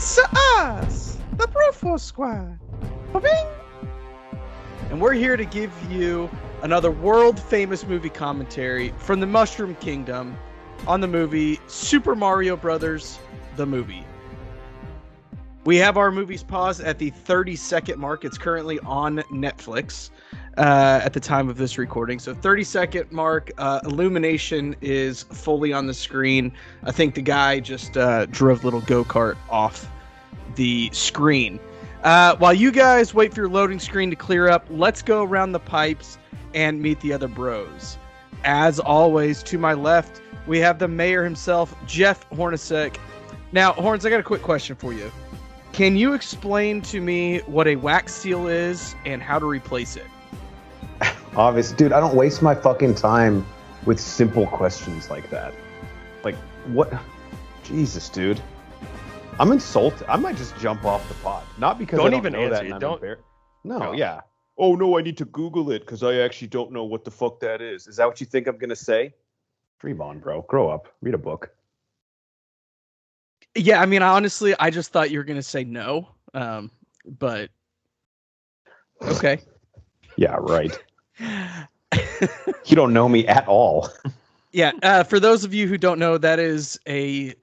It's us, the Broforce Squad. Ba-bing! And we're here to give you another world-famous movie commentary from the Mushroom Kingdom on the movie Super Mario Brothers, the movie. We have our movies paused at the 30-second mark. It's currently on Netflix at the time of this recording. So 30-second mark, illumination is fully on the screen. I think the guy just drove a little go-kart off the screen. While you guys wait for your loading screen to clear up, let's go around the pipes and meet the other bros. As always, to my left, we have the mayor himself, Jeff Hornacek. Now, Horns, I got a quick question for you. Can you explain to me what a wax seal is and how to replace it? Obviously, dude, I don't waste my fucking time with simple questions like that. Like, what? Jesus, dude. I'm insulted. I might just jump off the pod. Not because I don't even know that. And I'm embarrassed. No, yeah. Oh, no, I need to Google it because I actually don't know what the fuck that is. Is that what you think I'm going to say? Dream on, bro. Grow up. Read a book. Yeah, I mean, honestly, I just thought you were going to say no, but okay. Yeah, right. You don't know me at all. Yeah, for those of you who don't know, that is a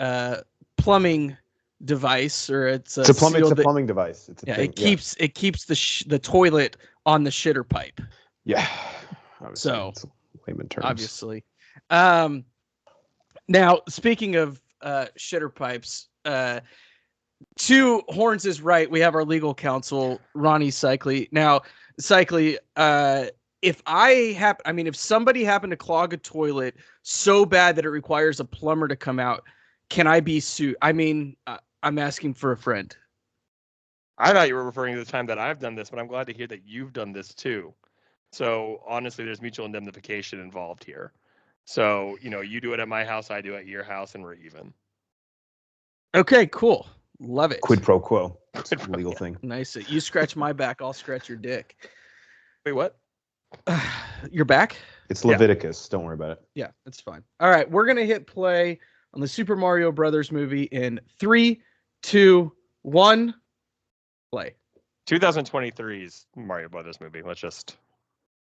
plumbing device, or it's a plumbing device. It's a thing. It keeps the toilet on the shitter pipe. Yeah. So layman terms. Obviously. Now, speaking of shitter pipes, to Horns is right. We have our legal counsel, Ronnie Cycli. Now, Cycli, if somebody happened to clog a toilet so bad that it requires a plumber to come out, can I be sued? I mean, I'm asking for a friend. I thought you were referring to the time that I've done this, but I'm glad to hear that you've done this too. So honestly, there's mutual indemnification involved here. So, you do it at my house, I do it at your house, and we're even. Okay, cool. Love it. Quid pro quo. It's a legal thing. Nice. You scratch my back, I'll scratch your dick. Wait, what? Your back? It's Leviticus. Yeah. Don't worry about it. Yeah, it's fine. All right, we're going to hit play on the Super Mario Brothers movie in 3, 2, 1, play. 2023's Mario Brothers movie. Let's just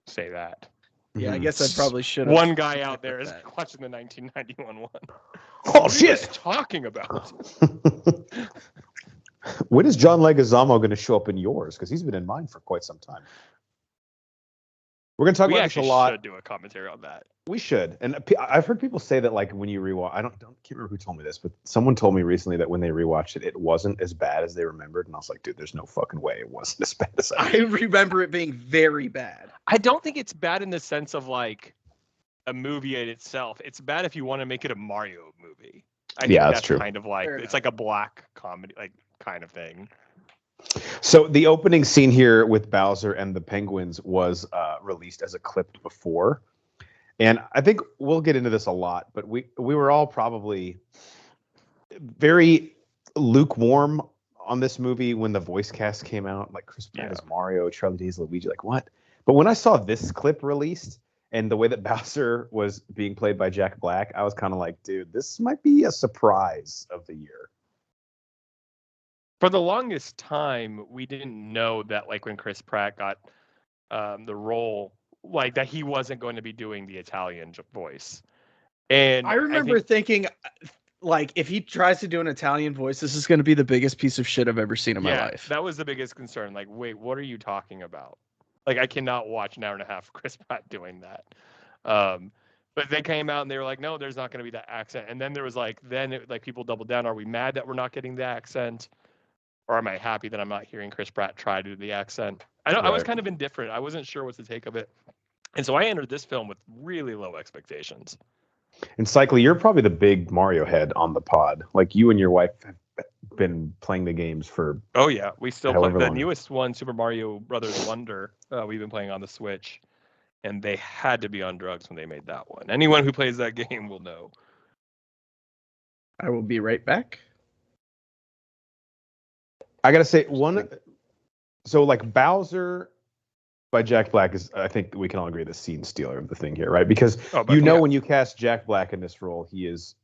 say that. Yeah, I guess I probably should have. One guy out there is watching the 1991 one. Oh, shit. What are you talking about? When is John Leguizamo going to show up in yours? Because he's been in mine for quite some time. We're going to talk about this a lot. We should do a commentary on that. We should. And I've heard people say that, like, when you rewatch, can't remember who told me this, but someone told me recently that when they rewatched it, it wasn't as bad as they remembered. And I was like, dude, there's no fucking way it wasn't as bad as I remember it being very bad. I don't think it's bad in the sense of like a movie in itself. It's bad if you want to make it a Mario movie. I think that's true. Kind of like it's like a black comedy, like kind of thing. So the opening scene here with Bowser and the penguins was released as a clip before. And I think we'll get into this a lot, but we were all probably very lukewarm on this movie when the voice cast came out. Like Chris Pratt as Mario, Charlie Day as Luigi, like what? But when I saw this clip released and the way that Bowser was being played by Jack Black, I was kind of like, dude, this might be a surprise of the year. For the longest time, we didn't know that, like, when Chris Pratt got the role, like, that he wasn't going to be doing the Italian voice. And I remember thinking, like, if he tries to do an Italian voice, this is going to be the biggest piece of shit I've ever seen in my life. That was the biggest concern. Like, wait, what are you talking about? Like, I cannot watch an hour and a half of Chris Pratt doing that. But they came out and they were like, no, there's not going to be that accent. And then there was like, people doubled down. Are we mad that we're not getting the accent? Or am I happy that I'm not hearing Chris Pratt try to do the accent? I was kind of indifferent. I wasn't sure what to take of it. And so I entered this film with really low expectations. And Cycli, you're probably the big Mario head on the pod. Like, you and your wife have been playing the games for... Oh, yeah. We still play the newest one, Super Mario Brothers Wonder. We've been playing on the Switch. And they had to be on drugs when they made that one. Anyone who plays that game will know. I will be right back. I gotta say so like Bowser by Jack Black is, I think we can all agree, the scene stealer of the thing here, right? Because when you cast Jack Black in this role, he is,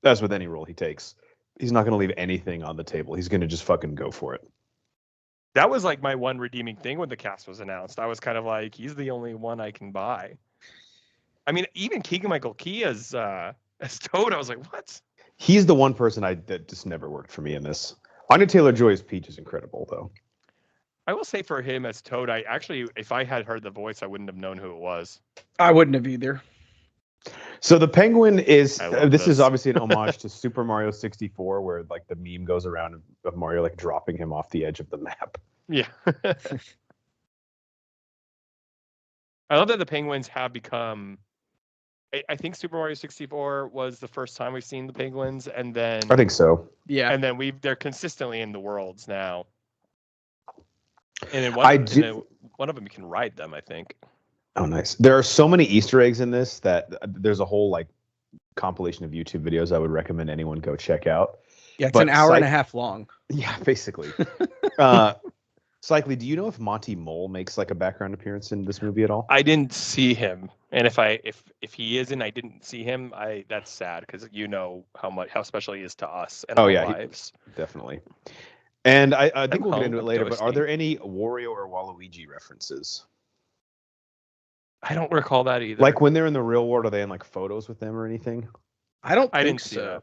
as with any role he takes, He's not going to leave anything on the table. He's going to just fucking go for it. That was like my one redeeming thing when the cast was announced. I was kind of like, he's the only one I can buy. I mean, even Keegan-Michael Key as Toad, I was like, what? He's the one person that just never worked for me in this. Anya Taylor-Joy as Peach is incredible, though. I will say for him as Toad, I actually, if I had heard the voice, I wouldn't have known who it was. I wouldn't have either. So the penguin is this is obviously an homage to Super Mario 64, where like the meme goes around of Mario like dropping him off the edge of the map. Yeah. I love that the penguins have become. I think Super Mario 64 was the first time we've seen the penguins, and then I think so. Yeah. and then they're consistently in the worlds now. And in one of them you can ride them, I think. Oh, nice. There are so many Easter eggs in this that there's a whole like compilation of YouTube videos I would recommend anyone go check out. Yeah, it's an hour and a half long. Yeah, basically. Cycly, do you know if Monty Mole makes like a background appearance in this movie at all? I didn't see him, and if he isn't, I didn't see him. That's sad because you know how special he is to us and our lives. Definitely. And I think we'll get into it later. But are there any Wario or Waluigi references? I don't recall that either. Like when they're in the real world, are they in like photos with them or anything? I didn't see that.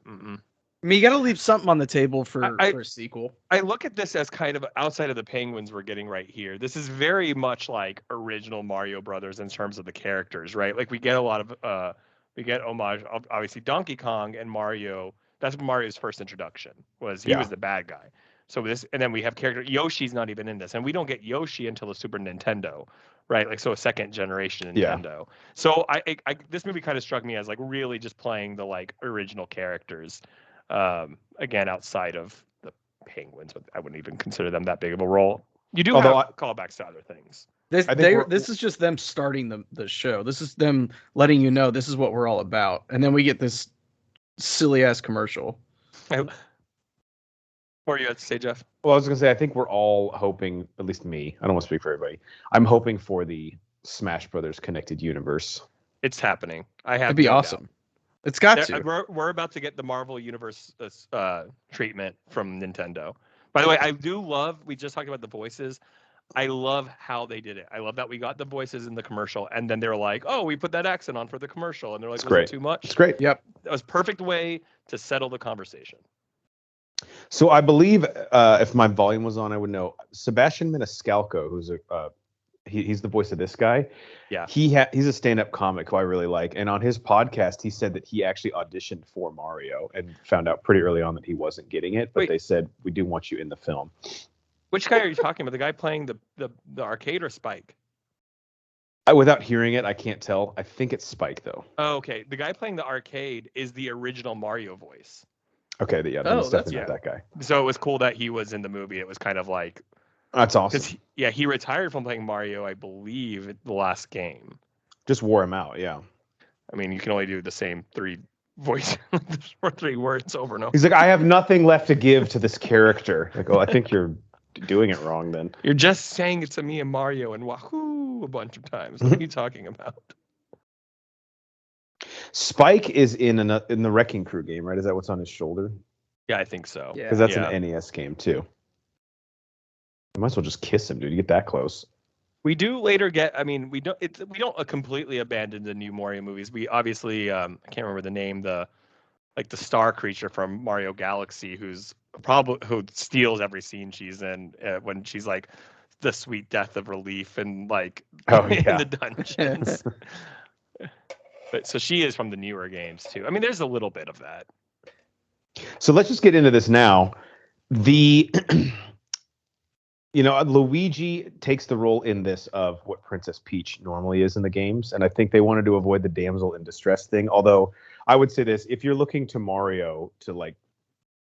I mean, you got to leave something on the table for a sequel. I look at this as kind of outside of the penguins we're getting right here. This is very much like original Mario Brothers in terms of the characters, right? Like we get a lot of we get homage, obviously Donkey Kong and Mario. That's Mario's first introduction. He was the bad guy. So and then we have character Yoshi's not even in this, and we don't get Yoshi until the Super Nintendo, right? Like so a second generation Nintendo. Yeah. So I this movie kind of struck me as like really just playing the like original characters. Again, outside of the penguins, but I wouldn't even consider them that big of a role. You do have callbacks to other things. This is just them starting the show. This is them letting you know this is what we're all about, and then we get this silly ass commercial. What you had to say, Jeff? Well, I was gonna say I think we're all hoping, at least me. I don't want to speak for everybody. I'm hoping for the Smash Brothers connected universe. It's happening. It'd be awesome. It's got to. We're about to get the Marvel Universe treatment from Nintendo. By the way, I do love. We just talked about the voices. I love how they did it. I love that we got the voices in the commercial, and then they were like, "Oh, we put that accent on for the commercial," and they're like, "Was it too much?" It's great. Yep, that was perfect way to settle the conversation. So I believe if my volume was on, I would know Sebastian Maniscalco, who's he's the voice of this guy. Yeah. He's a stand-up comic who I really like. And on his podcast, he said that he actually auditioned for Mario and found out pretty early on that he wasn't getting it. But they said, we do want you in the film. Which guy are you talking about? The guy playing the arcade or Spike? Without hearing it, I can't tell. I think it's Spike, though. Oh, okay. The guy playing the arcade is the original Mario voice. Okay, that's definitely not that guy. So it was cool that he was in the movie. It was kind of like... That's awesome. He retired from playing Mario, I believe, the last game. Just wore him out, yeah. I mean, you can only do the same three voice or 3 words over and over. He's like, I have nothing left to give to this character. Like, oh, I think you're doing it wrong then. You're just saying it to me and Mario and wahoo a bunch of times. What are you talking about? Spike is in the Wrecking Crew game, right? Is that what's on his shoulder? Yeah, I think so. Because that's an NES game too. You might as well just kiss him, dude. You get that close. We do later get. I mean, we don't completely abandon the new Mario movies. We obviously I can't remember the name. The star creature from Mario Galaxy, who steals every scene she's in when she's like the sweet death of relief and like in the dungeons. But so she is from the newer games too. I mean, there's a little bit of that. So let's just get into this now. Luigi takes the role in this of what Princess Peach normally is in the games, and I think they wanted to avoid the damsel in distress thing. Although I would say this, if you're looking to Mario to like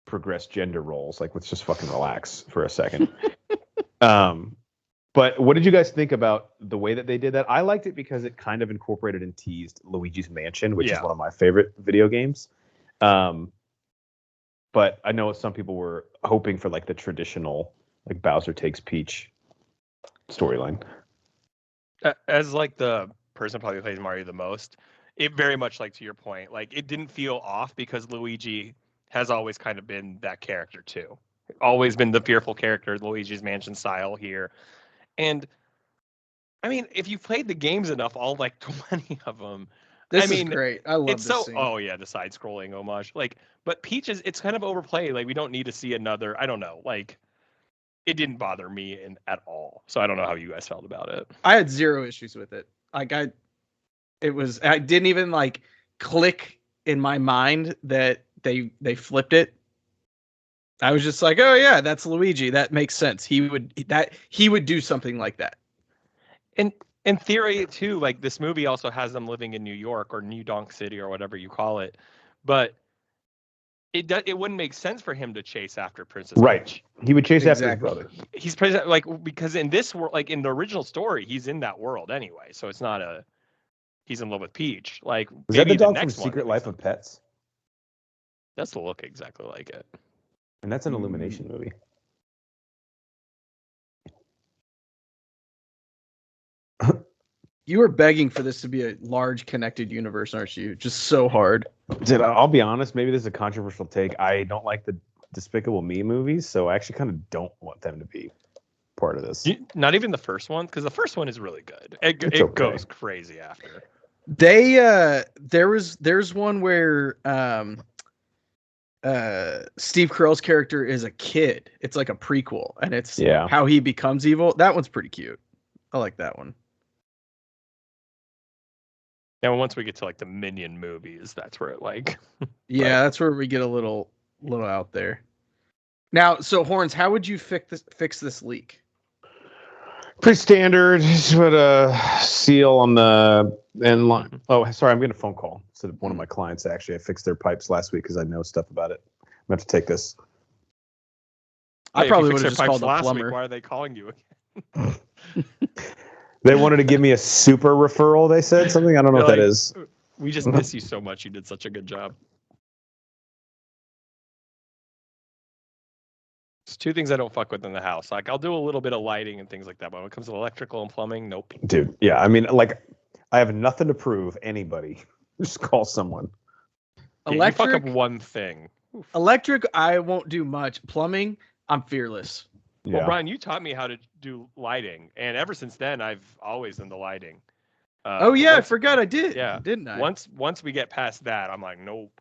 progress gender roles, like let's just fucking relax for a second. But what did you guys think about the way that they did that? I liked it because it kind of incorporated and teased Luigi's Mansion, which is one of my favorite video games. But I know some people were hoping for like the traditional like Bowser takes Peach storyline. As like the person probably plays Mario the most, it very much like to your point, like it didn't feel off because Luigi has always kind of been that character too. Always been the fearful character, Luigi's Mansion style here. And I mean, if you've played the games enough, all like 20 of them, This is great. I love it's this so. scene. Oh yeah, the side-scrolling homage. Like, but Peach is. It's kind of overplayed. Like, we don't need to see another. I don't know. Like, it didn't bother me at all. So I don't know how you guys felt about it. I had zero issues with it. Like I didn't even like click in my mind that they flipped it. I was just like, oh yeah, that's Luigi. That makes sense. He would do something like that. And in theory too, like this movie also has them living in New York or New Donk City or whatever you call it, but it wouldn't make sense for him to chase after Princess Peach. He would chase after his brother. He's like, because in this world, like in the original story, he's in that world anyway, so it's not he's in love with Peach. Like, is that the dog from Secret Life of Pets? That's the look exactly like it. And that's an Illumination movie. You were begging for this to be a large connected universe, aren't you? Just so hard. I'll be honest, maybe this is a controversial take. I don't like the Despicable Me movies, so I actually kind of don't want them to be part of this. Not even the first one, because the first one is really good. It okay. Goes crazy after. There's one where Steve Carell's character is a kid. It's like a prequel, and it's how he becomes evil. That one's pretty cute. I like that one. Yeah, once we get to like the Minion movies, that's where it like. Yeah, that's where we get a little out there. Now, so Horns, how would you fix this leak? Pretty standard. Just put a seal on the end line. Mm-hmm. Oh, sorry, I'm getting a phone call. So one of my clients actually, I fixed their pipes last week because I know stuff about it. I'm going to have to take this. I probably would have just called the plumber. Week, why are they calling you again? They wanted to give me a super referral, they said something. I don't know what that is. We just miss you so much. You did such a good job. There's two things I don't fuck with in the house. Like, I'll do a little bit of lighting and things like that, but when it comes to electrical and plumbing, nope. Dude, yeah. I mean, like, I have nothing to prove. Anybody. Just call someone. Electric, you fuck up one thing. Oof. Electric, I won't do much. Plumbing, I'm fearless. Well, Brian, you taught me how to do lighting, and ever since then, I've always done the lighting. I forgot I did. Yeah, didn't I? Once we get past that, I'm like, nope.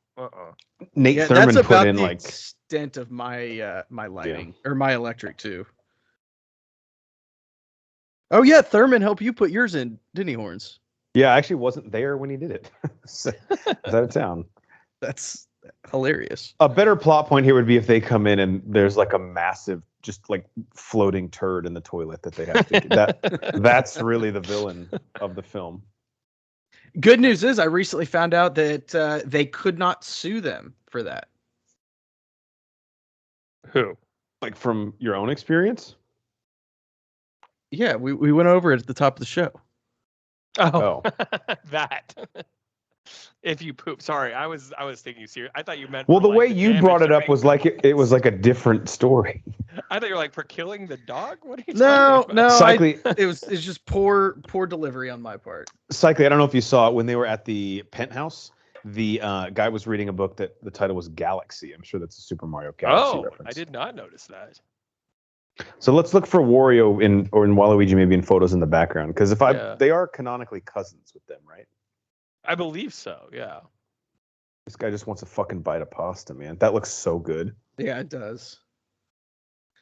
Nate Thurman that's put in the like extent of my my lighting or my electric too. Oh yeah, Thurman helped you put yours in, didn't he, Horns? Yeah, I actually wasn't there when he did it. I was out of town. That's hilarious. A better plot point here would be if they come in and there's like a massive, just like floating turd in the toilet that they have to. That's really the villain of the film. Good news is I recently found out that they could not sue them for that. Who? Like from your own experience? Yeah, we went over it at the top of the show. Oh. That. If you poop, sorry, I was thinking you serious. I thought you meant. Well, the way you brought it up was like it was like a different story. I thought you were like for killing the dog. What are you? No. Cycly, it's just poor delivery on my part. Cycly, I don't know if you saw it when they were at the penthouse. The guy was reading a book that the title was Galaxy. I'm sure that's a Super Mario Galaxy reference. I did not notice that. So let's look for Wario in Waluigi maybe in photos in the background because they are canonically cousins with them, right? I believe so, yeah. This guy just wants a fucking bite of pasta, man. That looks so good. Yeah, it does.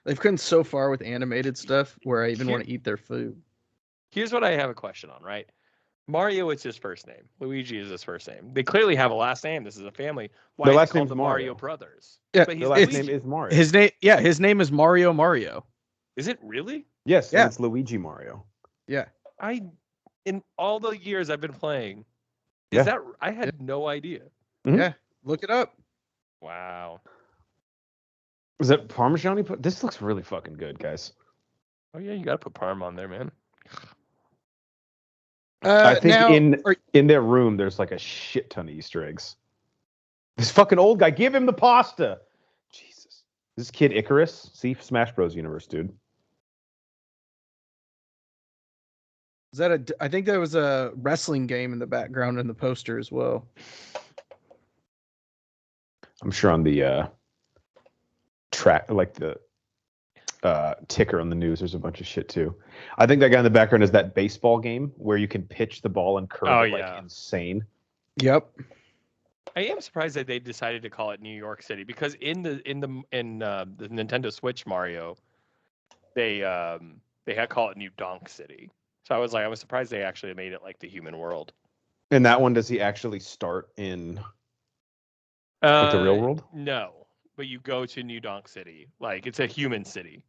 They've come so far with animated stuff where I even want to eat their food. Here's what I have a question on, right? Mario is his first name. Luigi is his first name. They clearly have a last name. This is a family. Why their last name's the Mario Brothers? Yeah, but their last name is Mario. His name is Mario. Is it really? Yes, yeah. It's Luigi Mario. Yeah. In all the years I've been playing, I had no idea. Mm-hmm. Yeah, look it up. Wow. Was that Parmesan? This looks really fucking good, guys. Oh yeah, you gotta put Parm on there, man. I think in their room there's like a shit ton of Easter eggs. This fucking old guy, give him the pasta. Jesus. This kid Icarus. See, Smash Bros. Universe, dude. I think there was a wrestling game in the background in the poster as well. I'm sure on the track, like the ticker on the news, there's a bunch of shit too. I think that guy in the background is that baseball game where you can pitch the ball and curve it like insane. Yep. I am surprised that they decided to call it New York City, because in the Nintendo Switch Mario, they had called it New Donk City. So I was surprised they actually made it like the human world. In that one, does he actually start in like the real world? No, but you go to New Donk City. Like, it's a human city.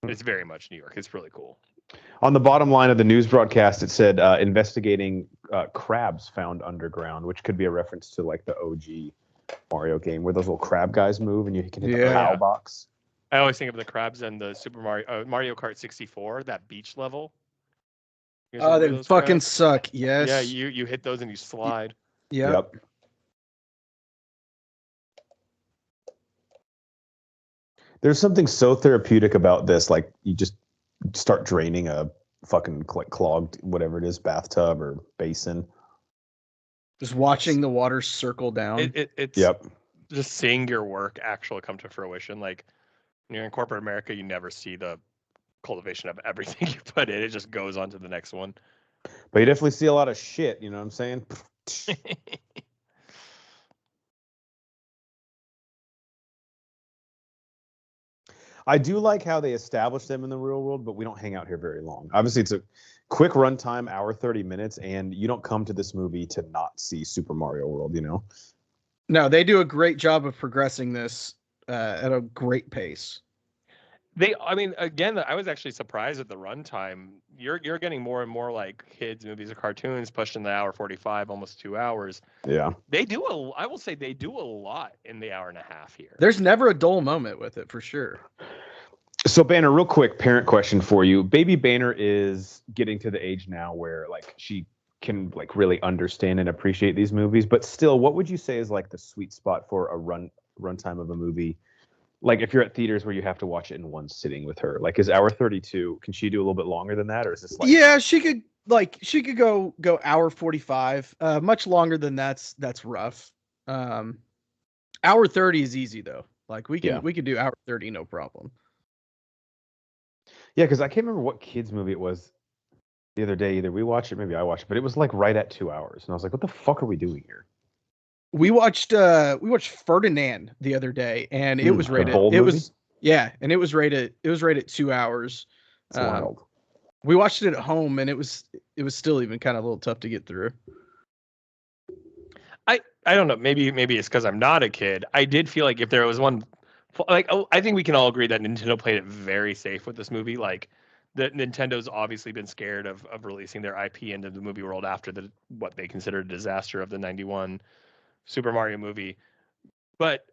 It's very much New York. It's really cool. On the bottom line of the news broadcast, it said investigating crabs found underground, which could be a reference to like the OG Mario game where those little crab guys move and you can hit the POW box. I always think of the crabs and the Mario Kart 64, that beach level. Oh, they fucking crabs suck. Yes. Yeah, you hit those and you slide. Yep. There's something so therapeutic about this. Like, you just start draining a fucking clogged, whatever it is, bathtub or basin. Just watching the water circle down. It's just seeing your work actually come to fruition. Like, when you're in corporate America, you never see the cultivation of everything you put in. It just goes on to the next one. But you definitely see a lot of shit, you know what I'm saying? I do like how they establish them in the real world, but we don't hang out here very long. Obviously, it's a quick runtime, hour 30 minutes, and you don't come to this movie to not see Super Mario World, you know? No, they do a great job of progressing this at a great pace. Again, I was actually surprised at the runtime. You're getting more and more like kids' movies or cartoons pushed in the hour 45, almost 2 hours. Yeah. I will say they do a lot in the hour and a half here. There's never a dull moment with it, for sure. So, Banner, real quick parent question for you. Baby Banner is getting to the age now where like she can like really understand and appreciate these movies, but still, what would you say is like the sweet spot for a runtime of a movie? Like, if you're at theaters where you have to watch it in one sitting with her, like, is hour 32? Can she do a little bit longer than that, or is this like? Yeah, she could go hour 45. Much longer than that's rough. Hour 30 is easy though. Like, we can do hour 30, no problem. Yeah, because I can't remember what kids movie it was the other day. Either we watched it, maybe I watched it, but it was like right at 2 hours, and I was like, "What the fuck are we doing here?" We watched Ferdinand the other day, and it was rated. And it was rated 2 hours. It's wild. We watched it at home, and it was still even kind of a little tough to get through. I don't know. Maybe it's because I'm not a kid. I did feel like if there was one, like, I think we can all agree that Nintendo played it very safe with this movie. Like, Nintendo's obviously been scared of releasing their IP into the movie world after what they considered a disaster of the '91 Super Mario movie. But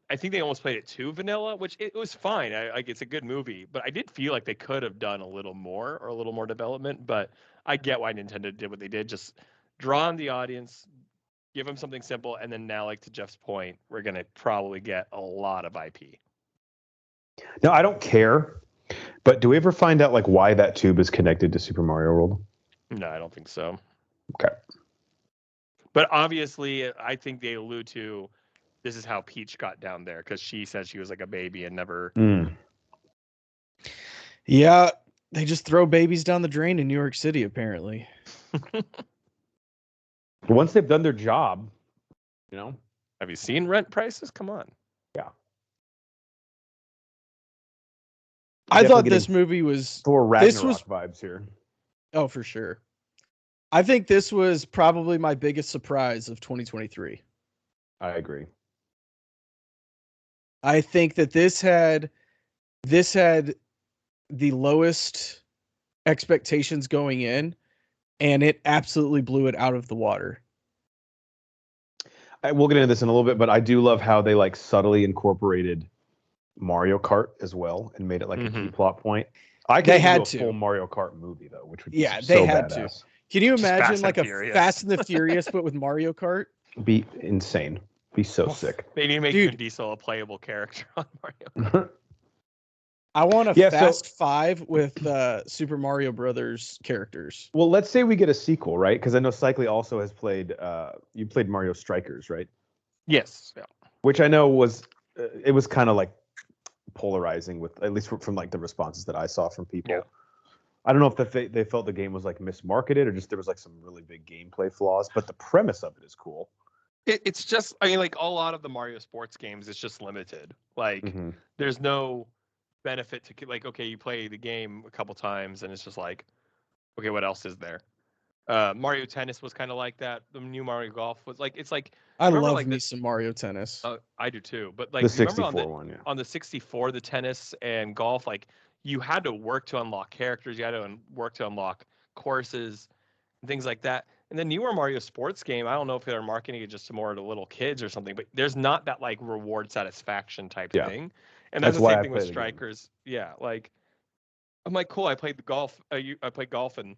I think they almost played it too vanilla, which it was fine. Like, it's a good movie, but I did feel like they could have done a little more or a little more development. But I get why Nintendo did what they did. Just draw on the audience, give them something simple, and then now, like to Jeff's point, we're going to probably get a lot of IP. No, I don't care. But do we ever find out like why that tube is connected to Super Mario World? No, I don't think so. Okay. But obviously, I think they allude to this is how Peach got down there, because she said she was like a baby and never. Yeah, they just throw babies down the drain in New York City, apparently. Once they've done their job, you know. Have you seen rent prices? Come on. Yeah. I thought this movie was Thor Ragnarok vibes here. Oh, for sure. I think this was probably my biggest surprise of 2023. I agree. I think that this had the lowest expectations going in, and it absolutely blew it out of the water. We'll get into this in a little bit, but I do love how they like subtly incorporated Mario Kart as well and made it like a key plot point. They had do a full Mario Kart movie though, which would be they so had badass. to. Can you imagine Fast like and a Furious. Fast and the Furious but with Mario Kart? Be insane. Be so sick. They need to make Vin Diesel a playable character on Mario Kart. I want a Fast Five with Super Mario Brothers characters. Well, let's say we get a sequel, right? Because I know Cycly also has played. You played Mario Strikers, right? Yes. Yeah. which I know was it was kind of like polarizing with at least from like the responses that I saw from people. Yeah. I don't know if they felt the game was like mismarketed or just there was like some really big gameplay flaws, but the premise of it is cool. It's just, I mean, like a lot of the Mario sports games, it's just limited. Like, there's no benefit to like, okay, you play the game a couple times and it's just like, okay, what else is there? Mario Tennis was kind of like that. The new Mario Golf was like, it's like, I remember, love like, me some Mario Tennis. I do too. But like, The you remember 64 one, yeah. on the 64, the tennis and golf, like you had to work to unlock characters, you had to work to unlock courses and things like that. And the newer Mario sports game, I don't know if they're marketing it just to more to little kids or something, but there's not that like reward satisfaction type thing. And that's the why same I thing with play the game. Strikers. Yeah, like I'm like, cool. I played the golf. I played golf, and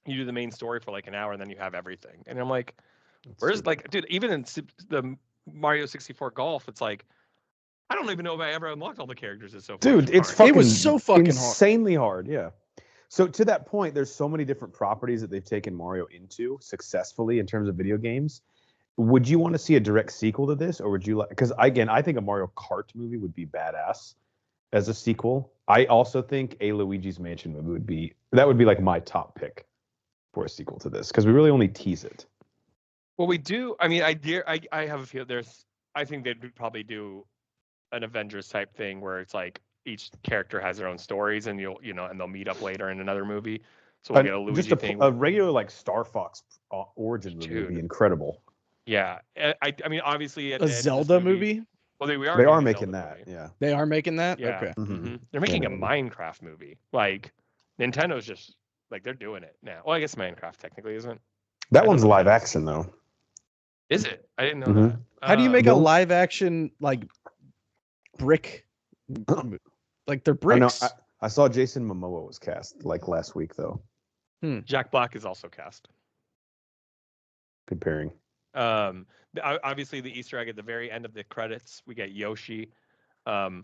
you do the main story for like an hour, and then you have everything. And I'm like, where's like, dude? Even in the Mario 64 Golf, it's like, I don't even know if I ever unlocked all the characters. It's so Dude, it's hard. fucking It was so fucking insanely hard. Yeah. So to that point, there's so many different properties that they've taken Mario into successfully in terms of video games. Would you want to see a direct sequel to this, or would you like? Because again, I think a Mario Kart movie would be badass as a sequel. I also think a Luigi's Mansion movie would be like my top pick for a sequel to this because we really only tease it. Well, we do. I mean, I have a feel I think they'd probably do an Avengers type thing where it's like each character has their own stories, and and they'll meet up later in another movie. So we'll get a Luigi just thing. a regular like Star Fox origin movie would be incredible. Yeah, I mean, obviously a Zelda movie. Well, they are making that. Movie. Yeah, they are making that. Yeah. Okay, They're making a Minecraft movie. Like Nintendo's just like they're doing it now. Well, I guess Minecraft technically isn't. That one's live action though. Is it? I didn't know that. How do you make a live action like brick? Like they're bricks. I saw Jason Momoa was cast like last week though. Jack Black is also cast. Good pairing. Obviously the Easter egg at the very end of the credits, we get Yoshi. I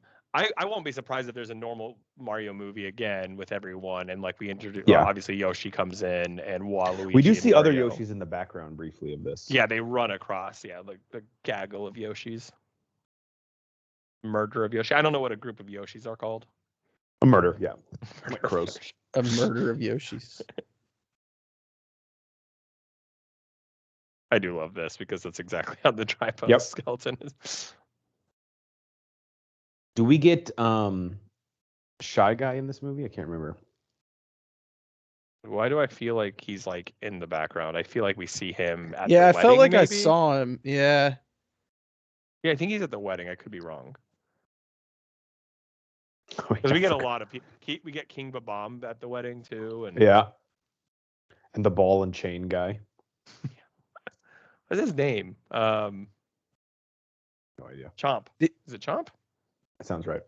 won't be surprised if there's a normal Mario movie again with everyone, and like we introduce. Yeah. Obviously Yoshi comes in, and Waluigi. We do see other Yoshis in the background briefly of this. Yeah, they run across. Yeah, the gaggle of Yoshis. Murder of Yoshi. I don't know what a group of Yoshis are called. A murder, yeah. Like crows. A murder of Yoshis. I do love this because that's exactly how the tripod skeleton is. Do we get Shy Guy in this movie? I can't remember. Why do I feel like he's like in the background? I feel like we see him at the wedding, felt like maybe? I saw him. Yeah. Yeah, I think he's at the wedding. I could be wrong. Because we get a lot of people. We get King Babam at the wedding too, and and the ball and chain guy. What's his name? No idea. Chomp. Is it Chomp? That sounds right.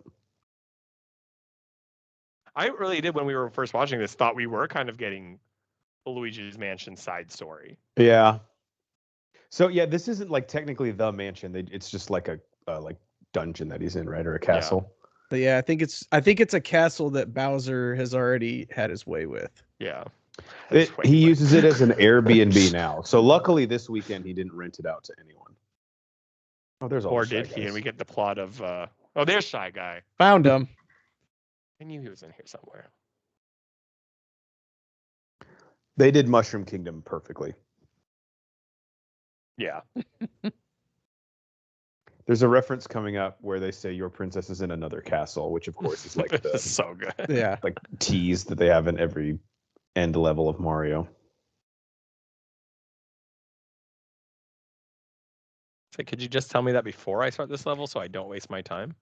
I really did when we were first watching this. Thought we were kind of getting a Luigi's Mansion side story. Yeah. So yeah, this isn't like technically the mansion. It's just like a like dungeon that he's in, right, or a castle. But yeah, I think it's a castle that Bowser has already had his way with. Yeah. He uses it as an Airbnb now. So luckily this weekend he didn't rent it out to anyone. Oh, there's all. Or did he? And we get the plot of. Oh, there's Shy Guy. Found him. I knew he was in here somewhere. They did Mushroom Kingdom perfectly. Yeah. There's a reference coming up where they say your princess is in another castle, which of course is like the so good. Yeah. Like tease that they have in every end level of Mario. So could you just tell me that before I start this level so I don't waste my time?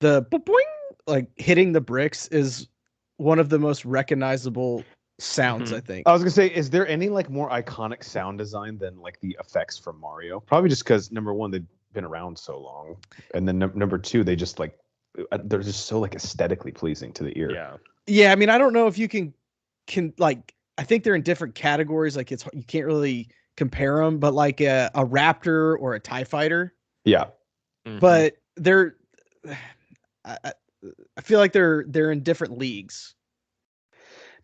The boing, like hitting the bricks is one of the most recognizable sounds, I think. I was gonna say, is there any like more iconic sound design than like the effects from Mario? Probably just because number one, they've been around so long, and then number two, they just like they're just so like aesthetically pleasing to the ear. Yeah. Yeah, I mean, I don't know if you can like. I think they're in different categories. Like you can't really compare them, but like a Raptor or a TIE Fighter. Yeah. Mm-hmm. But they're. I feel like they're in different leagues.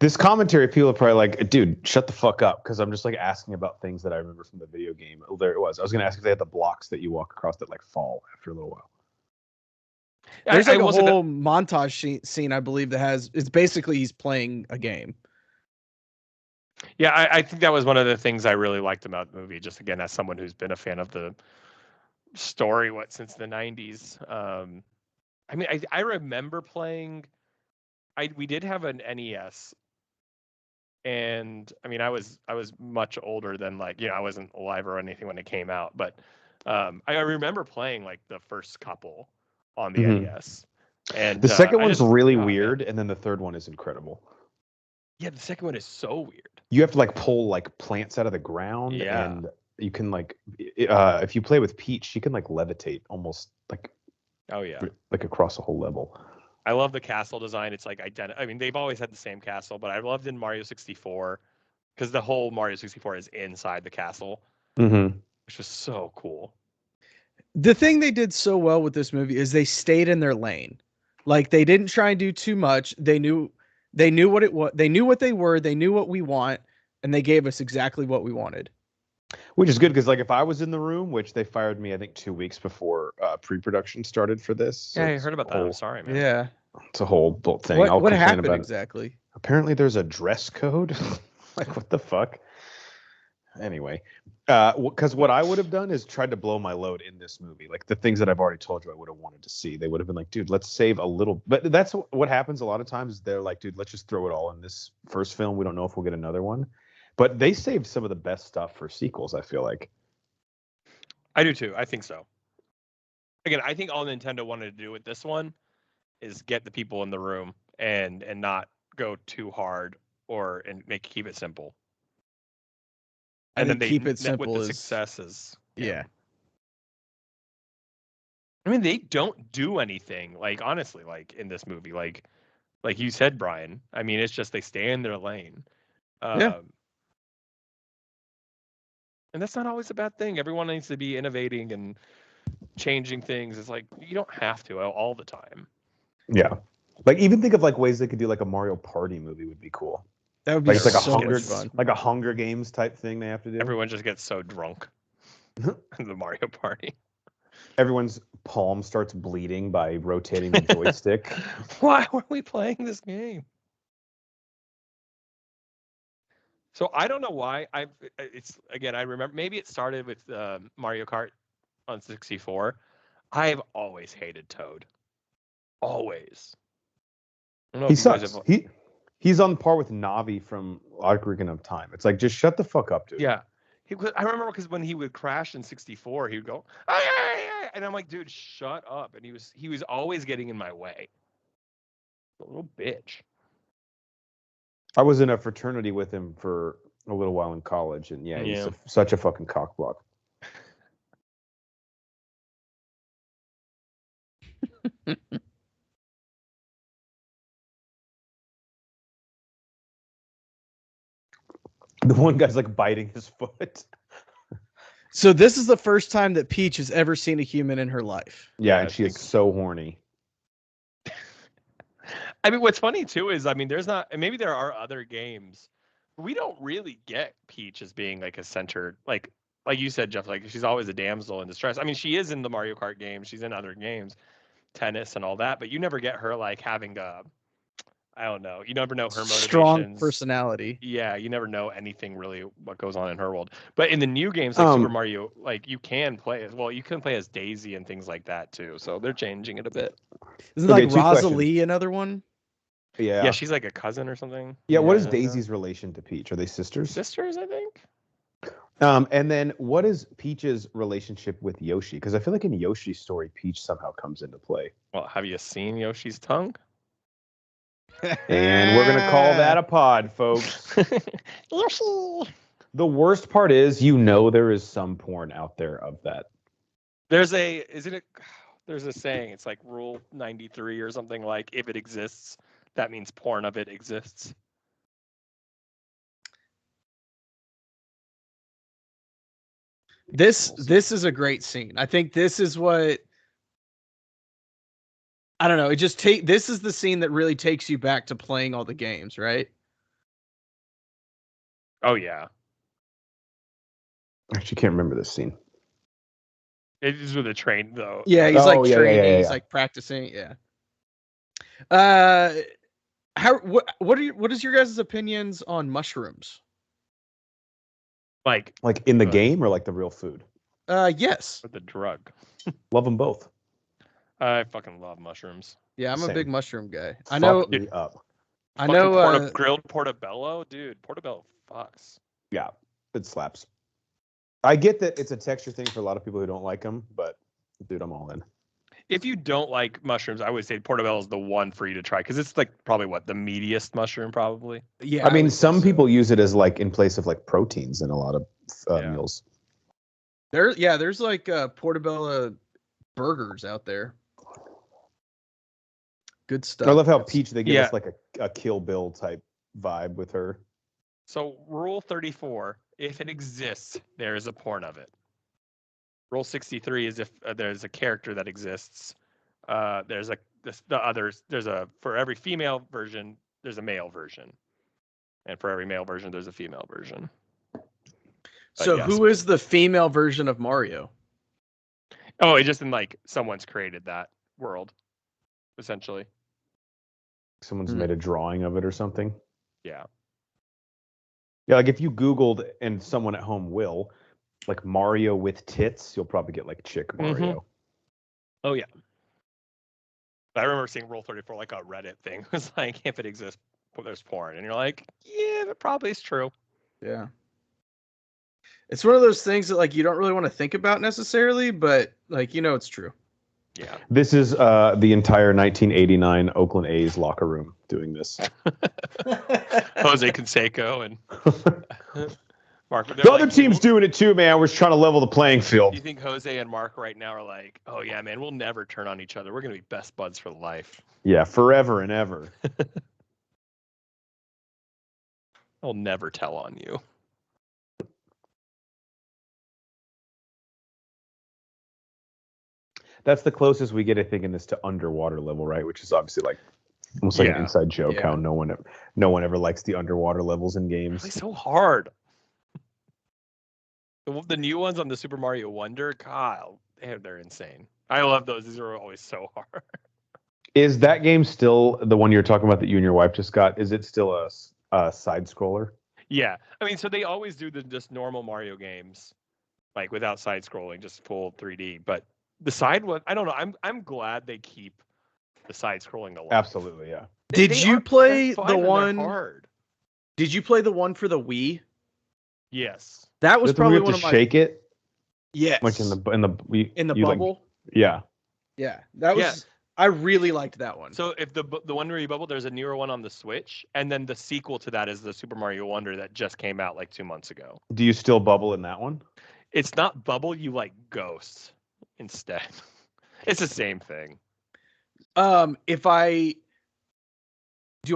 This commentary, people are probably like, dude, shut the fuck up, because I'm just like asking about things that I remember from the video game. Oh, there it was. I was gonna ask if they had the blocks that you walk across that like fall after a little while. There's like a whole montage scene, I believe, that has it's basically he's playing a game. Yeah, I think that was one of the things I really liked about the movie. Just again, as someone who's been a fan of the story, since the '90s. I mean, I remember playing. We did have an NES, and I mean, I was much older than like I wasn't alive or anything when it came out, but I remember playing like the first couple on the NES. And the second one's really weird, and then the third one is incredible. Yeah, the second one is so weird. You have to like pull like plants out of the ground, and you can like if you play with Peach, she can like levitate almost like like across the whole level. I love the castle design. It's like identical. I mean, they've always had the same castle, but I loved in Mario 64 because the whole Mario 64 is inside the castle, which was so cool. The thing they did so well with this movie is they stayed in their lane. Like they didn't try and do too much. They knew what it was. They knew what they were. They knew what we want, and they gave us exactly what we wanted. Which is good because, like, if I was in the room, which they fired me, I think 2 weeks before pre-production started for this. So yeah, I heard about that. I'm sorry, man. Yeah, it's a whole thing. What happened exactly? Apparently, there's a dress code. Like, what the fuck? Anyway, because what I would have done is tried to blow my load in this movie. Like the things that I've already told you I would have wanted to see. They would have been like, dude, let's save a little. But that's what happens a lot of times. They're like, dude, let's just throw it all in this first film. We don't know if we'll get another one. But they saved some of the best stuff for sequels, I feel like. I do too. I think so. Again, I think all Nintendo wanted to do with this one is get the people in the room and not go too hard and keep it simple. And then they keep it simple with the successes. Yeah. I mean, they don't do anything like honestly, like in this movie, like you said, Brian. I mean, it's just they stay in their lane. And that's not always a bad thing. Everyone needs to be innovating and changing things. It's like you don't have to all the time. Yeah. Like even think of like ways they could do like a Mario Party movie would be cool. That would be like, fun. Like a Hunger Games type thing they have to do. Everyone just gets so drunk in the Mario Party. Everyone's palm starts bleeding by rotating the joystick. Why were we playing this game? So I don't know why. I remember maybe it started with Mario Kart on 64. I've always hated Toad. Always. He sucks. He's on par with Navi from Ocarina of Time. It's like, just shut the fuck up, dude. Yeah. I remember because when he would crash in 64, he would go, "Ay!" And I'm like, dude, shut up. And he was always getting in my way. A little bitch. I was in a fraternity with him for a little while in college, and he's such a fucking cockblock. The one guy's like biting his foot. So this is the first time that Peach has ever seen a human in her life. Yeah, and she is so horny. I mean, what's funny too is, I mean, maybe there are other games. We don't really get Peach as being like a centered, like you said, Jeff, like she's always a damsel in distress. I mean, she is in the Mario Kart games. She's in other games, tennis and all that, but you never get her like having I don't know. You never know her motivations. Strong personality. Yeah, you never know anything really what goes on in her world. But in the new games like Super Mario, like you can play as well. You can play as Daisy and things like that too. So they're changing it a bit. Isn't like Rosalie another one? Yeah. Yeah, she's like a cousin or something. Yeah. What is Daisy's relation to Peach? Are they sisters? Sisters, I think. And then what is Peach's relationship with Yoshi? Because I feel like in Yoshi's story, Peach somehow comes into play. Well, have you seen Yoshi's tongue? And we're gonna call that a pod, folks. Yoshi. The worst part is, there is some porn out there of that. There's a saying. It's like Rule 93 or something, like if it exists, that means porn of it exists. This is a great scene. I think this is what. I don't know. This is the scene that really takes you back to playing all the games, right? Oh yeah, I actually can't remember this scene. it is with a train though. Yeah, he's like yeah, training. yeah. He's like practicing. Yeah. What is your guys' opinions on mushrooms? Like in the game or like the real food? Yes. with the drug. Love them both. I fucking love mushrooms. Yeah, I'm a Same. big mushroom guy. I Fuck know. me up. I Fucking know. grilled portobello, dude. Portobello fucks. Yeah, it slaps. I get that it's a texture thing for a lot of people who don't like them, but dude, I'm all in. If you don't like mushrooms, I would say portobello is the one for you to try because it's like probably the meatiest mushroom probably. Yeah. I mean, some people use it as like in place of like proteins in a lot of meals. There's like portobello burgers out there. Good stuff. I love how Peach, they give us like a Kill Bill type vibe with her. So Rule 34, if it exists, there is a porn of it. Rule 63 is if there's a character that exists. There's for every female version, there's a male version. And for every male version, there's a female version. So who is the female version of Mario? Oh, it's just in like someone's created that world, essentially. Someone's made a drawing of it or something. Yeah. Yeah, like if you Googled, and someone at home will, like Mario with tits, you'll probably get like chick Mario. Mm-hmm. Oh yeah. I remember seeing Rule 34 like a Reddit thing. It was like, if it exists, there's porn, and you're like, yeah, that probably is true. Yeah. It's one of those things that like you don't really want to think about necessarily, but like it's true. Yeah. This is the entire 1989 Oakland A's locker room doing this. Jose Canseco and Mark. The other team's doing it too, man. We're just trying to level the playing field. Do you think Jose and Mark right now are like, oh yeah, man, we'll never turn on each other. We're gonna be best buds for life. Yeah, forever and ever. I'll never tell on you. That's the closest we get, I think, in this to underwater level, right? Which is obviously like almost like an inside joke. How no one ever likes the underwater levels in games. It's so hard. The new ones on the Super Mario Wonder, God, they're insane. I love those. These are always so hard. Is that game still the one you're talking about that you and your wife just got? Is it still a side scroller? Yeah, I mean, so they always do just normal Mario games, like without side scrolling, just full 3D. But the side one, I don't know. I'm glad they keep the side scrolling alive. Absolutely, yeah. Did you play the one? Hard. Did you play the one for the Wii? Yes. That was probably one of my. Shake it. Yes. Like in the bubble. Like, yeah. Yeah, that was. Yeah. I really liked that one. So if the one where you bubble, there's a newer one on the Switch, and then the sequel to that is the Super Mario Wonder that just came out like 2 months ago. Do you still bubble in that one? It's not bubble. You like ghosts instead. It's the same thing. Do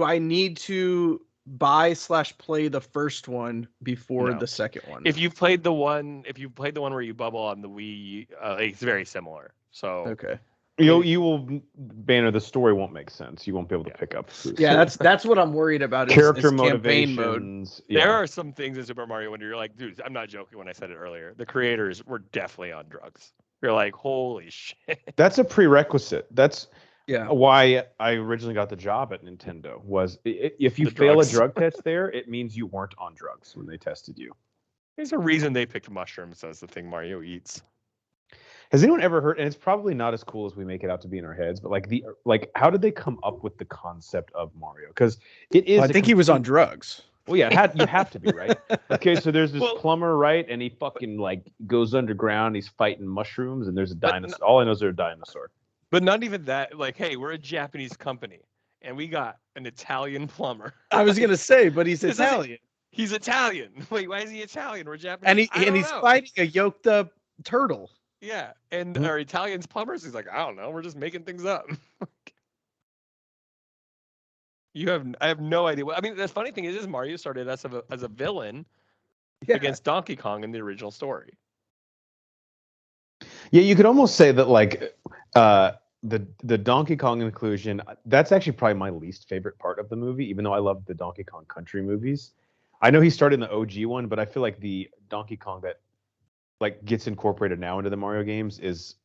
I need to buy/play the first one before the second one? If you've played the one where you bubble on the Wii, it's very similar. So okay. You will, Banner, the story won't make sense. You won't be able to pick up. Yeah, that's what I'm worried about. Character campaign motivations. Mode. Yeah. There are some things in Super Mario Wonder you're like, dude, I'm not joking when I said it earlier. The creators were definitely on drugs. You're like, holy shit. That's a prerequisite. That's Yeah. Why I originally got the job at Nintendo was if you fail a drug test there, it means you weren't on drugs when they tested you. There's a reason they picked mushrooms as the thing Mario eats. Has anyone ever heard? And it's probably not as cool as we make it out to be in our heads, but like how did they come up with the concept of Mario? Because it is. I think he was on drugs. Well, yeah, you have to be, right? Okay, so there's this plumber, right? And he fucking like goes underground. He's fighting mushrooms, and there's a dinosaur. All I know is there's a dinosaur. But not even that. Like, hey, we're a Japanese company, and we got an Italian plumber. I was gonna say, but he's Italian. He's Italian. Wait, why is he Italian? We're Japanese. And he's fighting a yoked up turtle. Yeah, and our Italians plumbers. He's like, I don't know. We're just making things up. I have no idea. I mean, the funny thing is Mario started as a villain against Donkey Kong in the original story. Yeah, you could almost say that like the Donkey Kong inclusion, that's actually probably my least favorite part of the movie, even though I love the Donkey Kong Country movies. I know he started in the OG one, but I feel like the Donkey Kong that like gets incorporated now into the Mario games is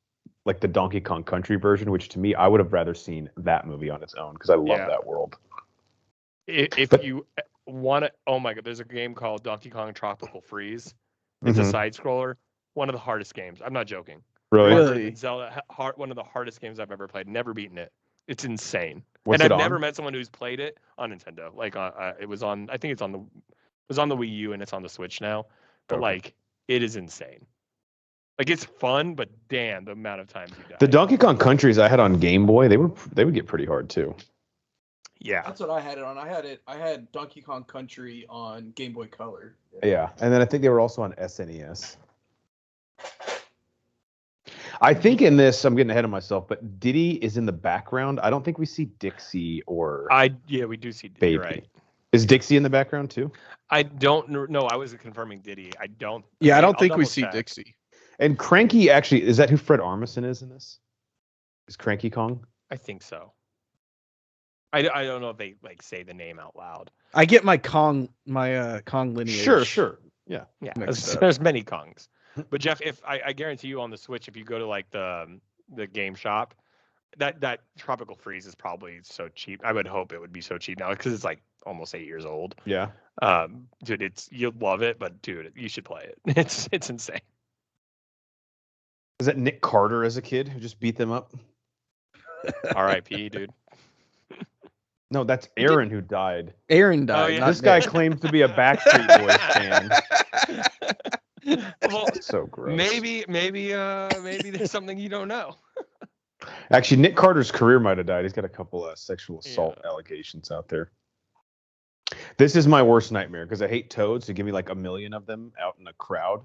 like the Donkey Kong Country version, which to me I would have rather seen that movie on its own because I love that world. If you want to, oh my god, there's a game called Donkey Kong Tropical Freeze. It's a side scroller. One of the hardest games. I'm not joking. Really? Zelda, one of the hardest games I've ever played. Never beaten it. It's insane. What's and it I've on? never met someone who's played it on Nintendo. Like it was on. I think it was on the Wii U and it's on the Switch now. But like, it is insane. Like it's fun, but damn, the amount of times you die. The Donkey Kong Countries I had on Game Boy, they would get pretty hard too. Yeah, that's what I had it on. I had Donkey Kong Country on Game Boy Color. Yeah, and then I think they were also on SNES. I think in this, I'm getting ahead of myself, but Diddy is in the background. I don't think we see Dixie or we do see Baby. Right. Is Dixie in the background too? I don't know. I was confirming Diddy. I don't. Yeah, I don't think we see Dixie. And Cranky actually, is that who Fred Armisen is in this? Is Cranky Kong? I think so. I don't know if they like say the name out loud. I get my Kong lineage. Sure. Yeah. There's many Kongs. But Jeff, if I guarantee you on the Switch, if you go to like the game shop, that Tropical Freeze is probably so cheap. I would hope it would be so cheap now because it's like almost 8 years old. Yeah. Dude, you'll love it, but dude, you should play it. It's insane. Is that Nick Carter as a kid who just beat them up? R.I.P. dude. No, that's Aaron who died. Aaron died. Oh, yeah. This guy claims to be a Backstreet Boys fan. Well, so gross. Maybe there's something you don't know. Actually, Nick Carter's career might have died. He's got a couple of sexual assault allegations out there. This is my worst nightmare because I hate toads. So give me like 1 million of them out in a crowd.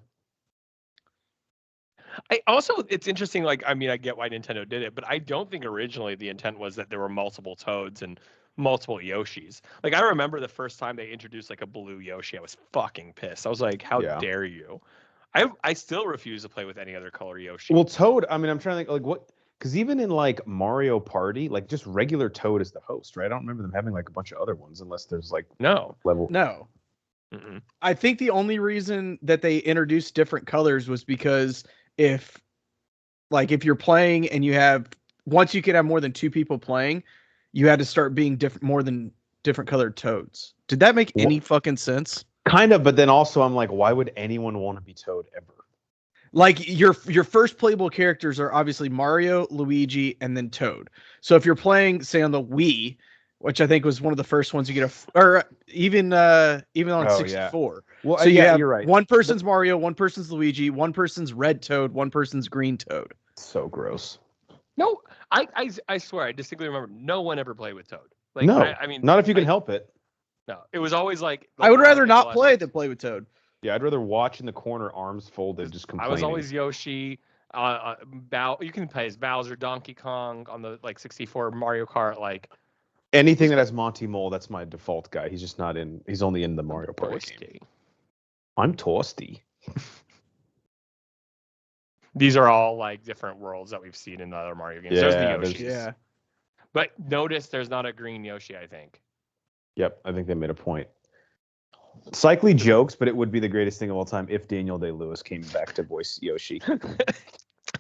It's interesting. Like, I mean, I get why Nintendo did it, but I don't think originally the intent was that there were multiple toads and multiple Yoshis. Like, I remember the first time they introduced like a blue Yoshi, I was fucking pissed. I was like, how dare you? I still refuse to play with any other color Yoshi. Well, Toad, I mean, I'm trying to think, like, what? Because even in, like, Mario Party, like, just regular Toad is the host, right? I don't remember them having, like, a bunch of other ones unless there's, like, level. No. Mm-mm. I think the only reason that they introduced different colors was because if you're playing and once you could have more than 2 people playing, you had to start being more than different colored Toads. Did that make any fucking sense? Kind of, but then also I'm like, why would anyone want to be Toad ever? Like your first playable characters are obviously Mario, Luigi, and then Toad. So if you're playing, say, on the Wii, which I think was one of the first ones you get or even on 64. Yeah. Well, so you're right. One person's Mario, one person's Luigi, one person's red Toad, one person's green Toad. So gross. No, I swear, I distinctly remember no one ever played with Toad. Like, no, I mean, not if you can help it. No, it was always like I would rather not play than play with Toad. Yeah, I'd rather watch in the corner, arms folded, just complaining. I was always Yoshi. You can play as Bowser, Donkey Kong on the like 64 Mario Kart. Like anything that has Monty Mole, that's my default guy. He's just not in. He's only in the Mario Party game. I'm Toasty. These are all like different worlds that we've seen in the other Mario games. Yeah, there's the Yoshis. Yeah. But notice there's not a green Yoshi, I think. Yep, I think they made a point. Cycly jokes, but it would be the greatest thing of all time if Daniel Day-Lewis came back to voice Yoshi.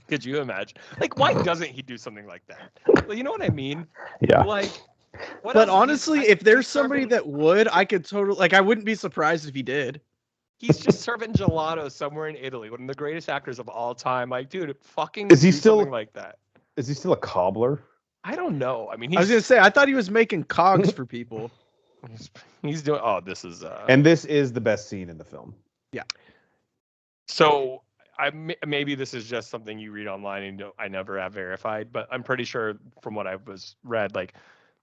Could you imagine? Like, why doesn't he do something like that? Well, you know what I mean? Yeah. Like, but honestly, if there's somebody that would, I could totally I wouldn't be surprised if he did. He's just serving gelato somewhere in Italy, one of the greatest actors of all time. Like, dude, fucking is he do still something like that? Is he still a cobbler? I don't know. I mean, I was gonna say I thought he was making cogs for people. He's doing. Oh, this is. And this is the best scene in the film. Yeah. So maybe this is just something you read online and I never have verified, but I'm pretty sure from what I was read, like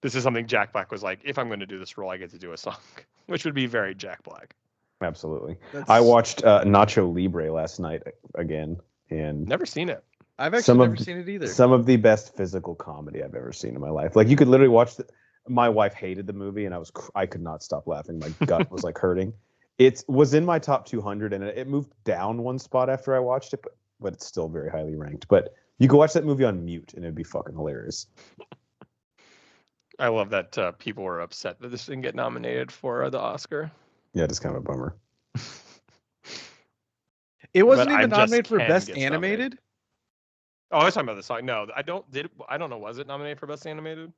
this is something Jack Black was like, if I'm going to do this role, I get to do a song, which would be very Jack Black. Absolutely. I watched Nacho Libre last night again, and never seen it. I've actually never seen it either. Some of the best physical comedy I've ever seen in my life. Like you could literally watch my wife hated the movie, and I could not stop laughing. My gut was like hurting. It was in my top 200, and it moved down one spot after I watched it, but it's still very highly ranked. But you could watch that movie on mute, and it'd be fucking hilarious. I love that people were upset that this didn't get nominated for the Oscar. Yeah, just kind of a bummer. It wasn't But even I'm Just nominated for Ken best gets nominated. animated. Oh, I was talking about the song. No, I don't know. Was it nominated for best animated?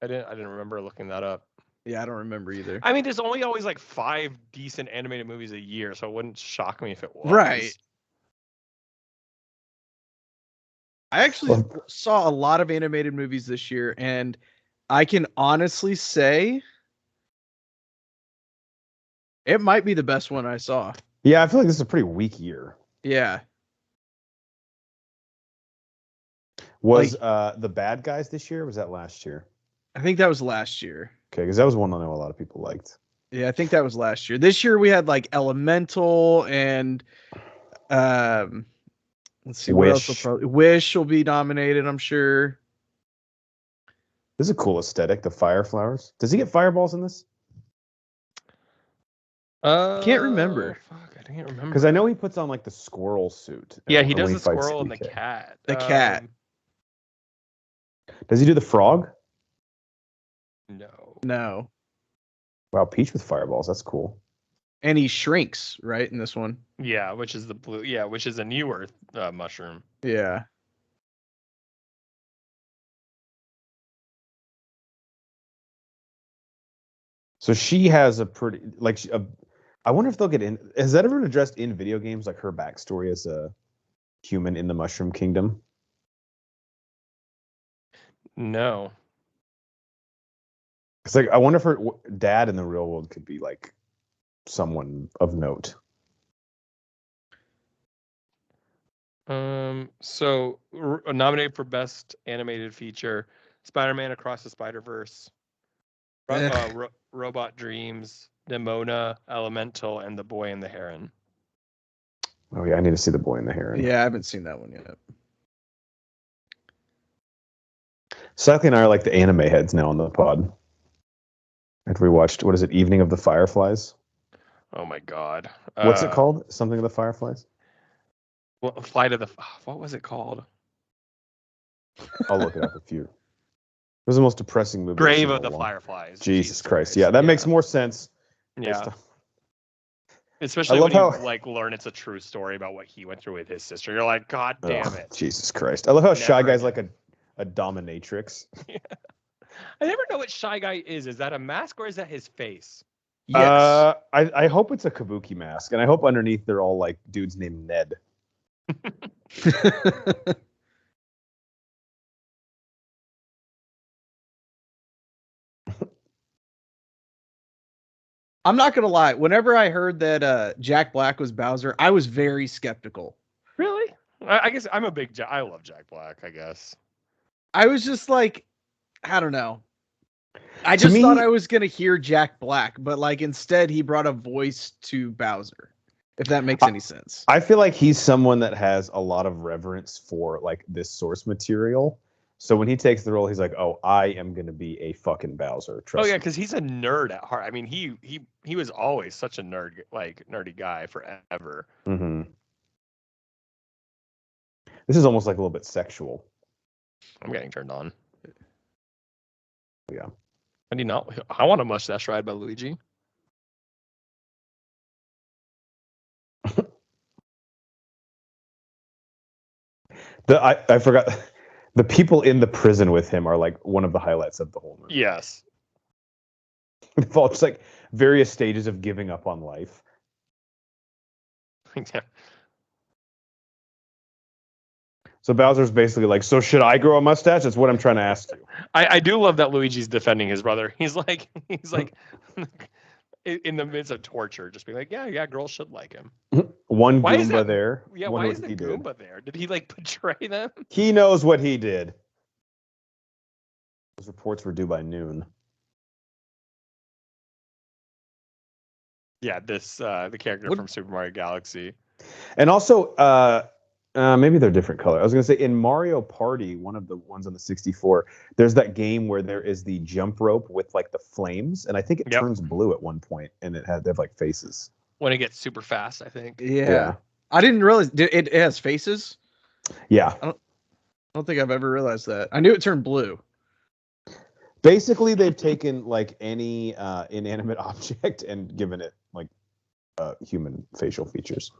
I didn't remember looking that up. Yeah, I don't remember either. I mean, there's only always like 5 decent animated movies a year, so it wouldn't shock me if it was. Right. I actually Well- saw a lot of animated movies this year, and I can honestly say it might be the best one I saw. Yeah, I feel like this is a pretty weak year. Yeah. Was The Bad Guys this year? Or was that last year? I think that was last year. Okay, because that was one I know a lot of people liked. Yeah, I think that was last year. This year we had like Elemental and let's see what else will Wish. probably Wish will be nominated, I'm sure. This is a cool aesthetic. The fire flowers. Does he get fireballs in this? Can't remember. Fuck, I can't remember. Because I know he puts on like the squirrel suit. Yeah, he when does the fights squirrel and the DK. cat. The cat. Does he do the frog? No. No. Wow, Peach with fireballs. That's cool. And he shrinks, right, in this one. Yeah, which is the blue. Yeah, which is a newer mushroom. Yeah. So she has a pretty I wonder if they'll get in. Has that ever been addressed in video games, like her backstory as a human in the Mushroom Kingdom? No. Because like I wonder if her dad in the real world could be like someone of note. So nominated for best animated feature: Spider-Man Across the Spider-Verse, Robot Dreams, Nimona, Elemental, and The Boy and the Heron. Oh yeah, I need to see The Boy and the Heron. Yeah, I haven't seen that one yet. Saki and I are like the anime heads now on the pod. After we watched, what is it, Evening of the Fireflies? Oh my god. What's it called? Something of the Fireflies? Well, Flight of the. What was it called? I'll look it up if you. It was the most depressing movie. Grave I've seen of in a the long- Fireflies. Jesus Christ! Yeah, that makes more sense. Yeah. Especially I when love you how- like learn it's a true story about what he went through with his sister. You're like, God damn Ugh, it. Jesus Christ! I love how Shy Never Guy's again. like a dominatrix. I never know what Shy Guy is. Is that a mask or is that his face? Yes. I hope it's a kabuki mask, and I hope underneath they're all like dudes named Ned. I'm not gonna lie. Whenever I heard that Jack Black was Bowser, I was very skeptical. Really? I guess I'm a big. I love Jack Black. I guess. I was just like, I don't know. I To just me- thought I was gonna hear Jack Black, but like instead he brought a voice to Bowser. If that makes any sense. I feel like he's someone that has a lot of reverence for like this source material. So when he takes the role, he's like, "Oh, I am gonna be a fucking Bowser." Trust Oh yeah, me. because he's a nerd at heart. I mean, he was always such a nerdy guy forever. Mm-hmm. This is almost like a little bit sexual. I'm getting turned on. Yeah. I do not. I want a mustache ride by Luigi. I forgot. The people in the prison with him are like one of the highlights of the whole movie. Yes. They've all just like various stages of giving up on life. Yeah. So Bowser's basically like, "So should I grow a mustache?" That's what I'm trying to ask you. I do love that Luigi's defending his brother. He's like in the midst of torture, just being like, yeah, girls should like him. One Why is Goomba that- there. Yeah, Wonder why is what the he did. Goomba there? Did he like betray them? He knows what he did. Those reports were due by noon. Yeah, this the character What- from Super Mario Galaxy. And also, maybe they're different color. I was going to say in Mario Party, one of the ones on the 64, there's that game where there is the jump rope with like the flames, and I think it Yep. turns blue at one point, and they have like faces. When it gets super fast, I think. Yeah. I didn't realize it has faces. Yeah. I don't think I've ever realized that. I knew it turned blue. Basically, they've taken like any inanimate object and given it like human facial features.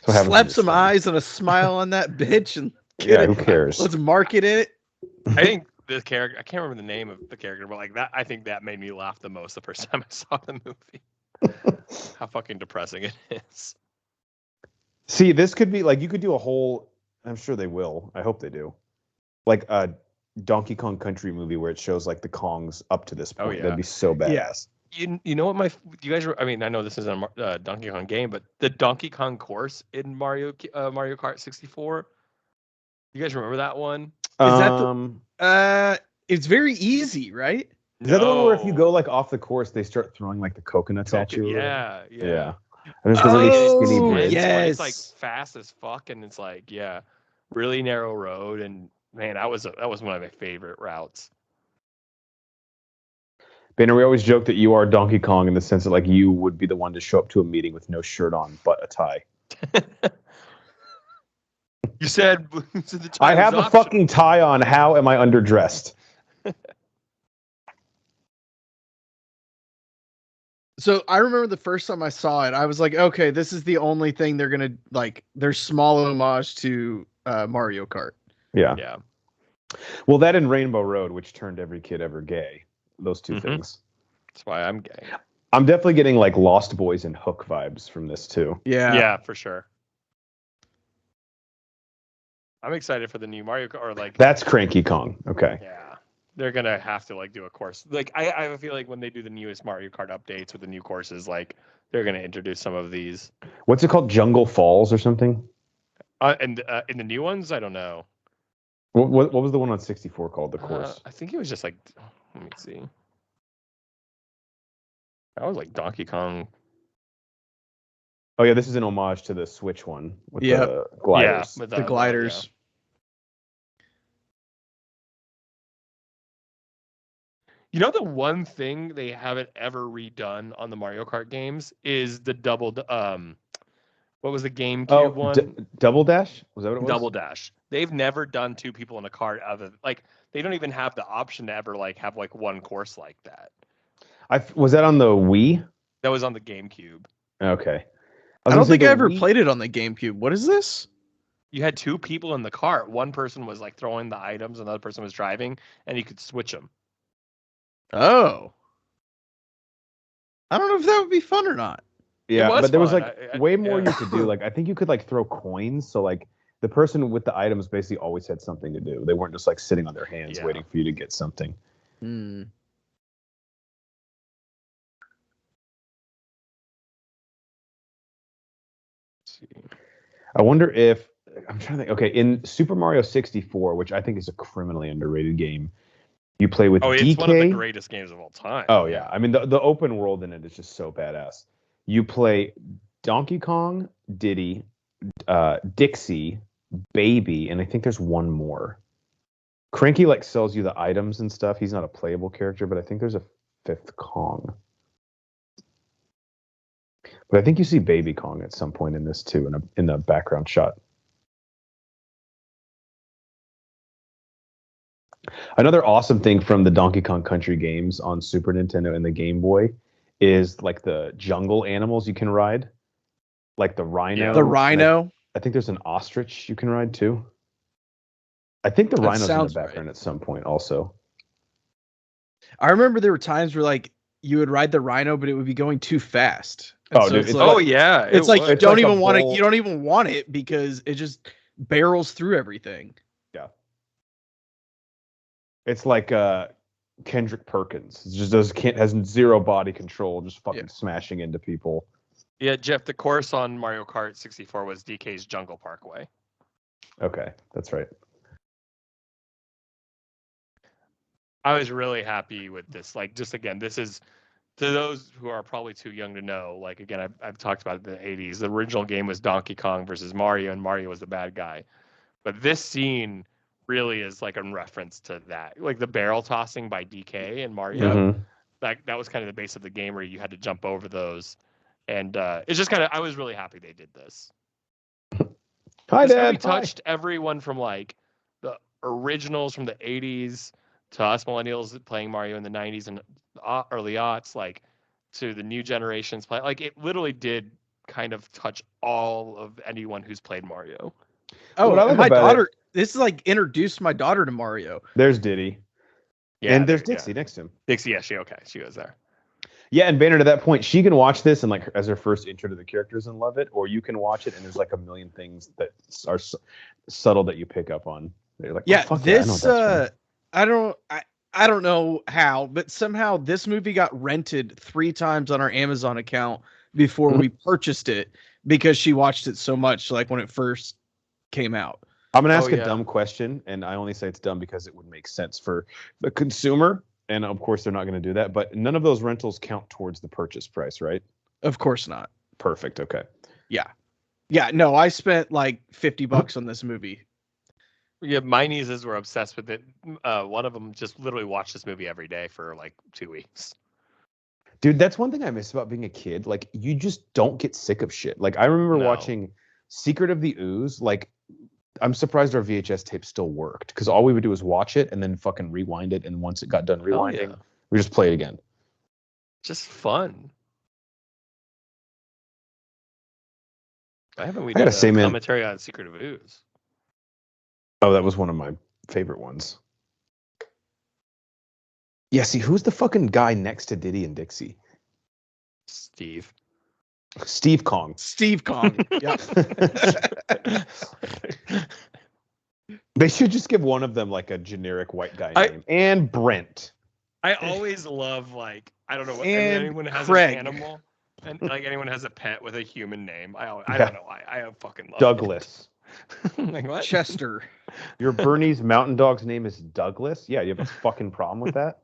So Slap some eyes and a smile on that bitch and yeah, who cares? Let's market it. I think the character, I can't remember the name of the character, but like that, I think that made me laugh the most the first time I saw the movie. How fucking depressing it is. See, this could be like you could do a whole. I'm sure they will. I hope they do. Like a Donkey Kong Country movie where it shows like the Kongs up to this point. Oh, yeah. That'd be so badass. You know what you guys I mean, I know this isn't a Donkey Kong game, but the Donkey Kong course in Mario Kart 64. You guys remember that one? Is that it's very easy, right? Is that the one where if you go like off the course, they start throwing like the coconuts at you? Yeah. And there's the really skinny bridge. Yes. It's like fast as fuck, and it's like really narrow road, and man, that was one of my favorite routes. Banner, we always joke that you are Donkey Kong in the sense that like you would be the one to show up to a meeting with no shirt on but a tie. You said the I have a fucking tie on. How am I underdressed? So I remember the first time I saw it, I was like, okay, this is the only thing they're gonna like. Their small homage to Mario Kart. Yeah. Well, that and Rainbow Road, which turned every kid ever gay. Those two things. That's why I'm gay. I'm definitely getting like Lost Boys and Hook vibes from this too. Yeah, for sure. I'm excited for the new Mario Kart. Or like that's Cranky Kong. Okay. Yeah, they're gonna have to like do a course. Like I feel like when they do the newest Mario Kart updates with the new courses, like they're gonna introduce some of these. What's it called? Jungle Falls or something? And in the new ones, I don't know. What was the one on 64 called? The course? I think it was just like, let me see. That was like Donkey Kong. Oh yeah, this is an homage to the Switch one with the gliders. Yeah, with the gliders. You know, the one thing they haven't ever redone on the Mario Kart games is the double. What was the GameCube one? Double Dash? Was that what it was? Double Dash. They've never done two people in a cart other like they don't even have the option to ever like have like one course like that. Was that on the Wii? That was on the GameCube. Okay. I don't think I ever played it on the GameCube. What is this? You had two people in the cart. One person was like throwing the items, another person was driving, and you could switch them. Oh. I don't know if that would be fun or not. Yeah, but there was like way more you could do. Like I think you could like throw coins. So like the person with the items basically always had something to do. They weren't just like sitting on their hands waiting for you to get something. Hmm. I wonder if I'm trying to think. Okay, in Super Mario 64, which I think is a criminally underrated game, you play with DK. It's one of the greatest games of all time. Oh yeah, I mean the open world in it is just so badass. You play Donkey Kong, Diddy, Dixie, Baby, and I think there's one more. Cranky like sells you the items and stuff. He's not a playable character, but I think there's a fifth Kong. But I think you see Baby Kong at some point in this too, in the background shot. Another awesome thing from the Donkey Kong Country games on Super Nintendo and the Game Boy is like the jungle animals you can ride, like the rhino. Yeah. The rhino. I think there's an ostrich you can ride too. I think the rhino's in the background at some point also. I remember there were times where like you would ride the rhino, but it would be going too fast. And so dude! It's like you don't even want it. You don't even want it because it just barrels through everything. Yeah. It's like Kendrick Perkins. It just has zero body control, just fucking smashing into people. Yeah, Jeff, the course on Mario Kart 64 was DK's Jungle Parkway. Okay, that's right. I was really happy with this. Like, just again, this is to those who are probably too young to know. Like, again, I've talked about it in the 80s. The original game was Donkey Kong versus Mario, and Mario was the bad guy. But this scene really is like a reference to that, like the barrel tossing by DK and Mario. Mm-hmm. That was kind of the base of the game where you had to jump over those, and it's just kind of I was really happy they did this. Hi, this Dad. movie touched everyone from like the originals from the 80s to us millennials playing Mario in the 90s and early aughts, like to the new generations play, like it literally did kind of touch all of anyone who's played Mario. Oh, What I like my about daughter. This is like introduced my daughter to Mario. There's Diddy. Yeah, and there's Dixie next to him. Dixie, yeah, she was there. Yeah, and Banner, to that point, she can watch this and like as her first intro to the characters and love it, or you can watch it and there's like a million things that are subtle that you pick up on. They're like, yeah, oh, fuck this yeah, I don't know how, but somehow this movie got rented 3 times on our Amazon account before we purchased it because she watched it so much, like when it first came out. I'm gonna ask a dumb question, and I only say it's dumb because it would make sense for the consumer. And of course, they're not going to do that. But none of those rentals count towards the purchase price, right? Of course not. Perfect. Okay. Yeah. Yeah. No, I spent like $50 on this movie. Yeah, my nieces were obsessed with it. One of them just literally watched this movie every day for like 2 weeks. Dude, that's one thing I miss about being a kid. Like, you just don't get sick of shit. Like, I remember watching Secret of the Ooze. Like, I'm surprised our VHS tape still worked because all we would do was watch it and then fucking rewind it. And once it got done rewinding, we just play it again. Just fun. I done a commentary on Secret of Ooze. Oh, that was one of my favorite ones. Yeah, see, who's the fucking guy next to Diddy and Dixie? Steve Kong. Steve Kong. Yeah. They should just give one of them like a generic white guy name. And Brent. I always love, like, I don't know what anyone has Craig. an animal and like anyone has a pet with a human name. I don't know why. I fucking love Douglas. Like what? Chester. Your Bernese mountain dog's name is Douglas? Yeah, you have a fucking problem with that?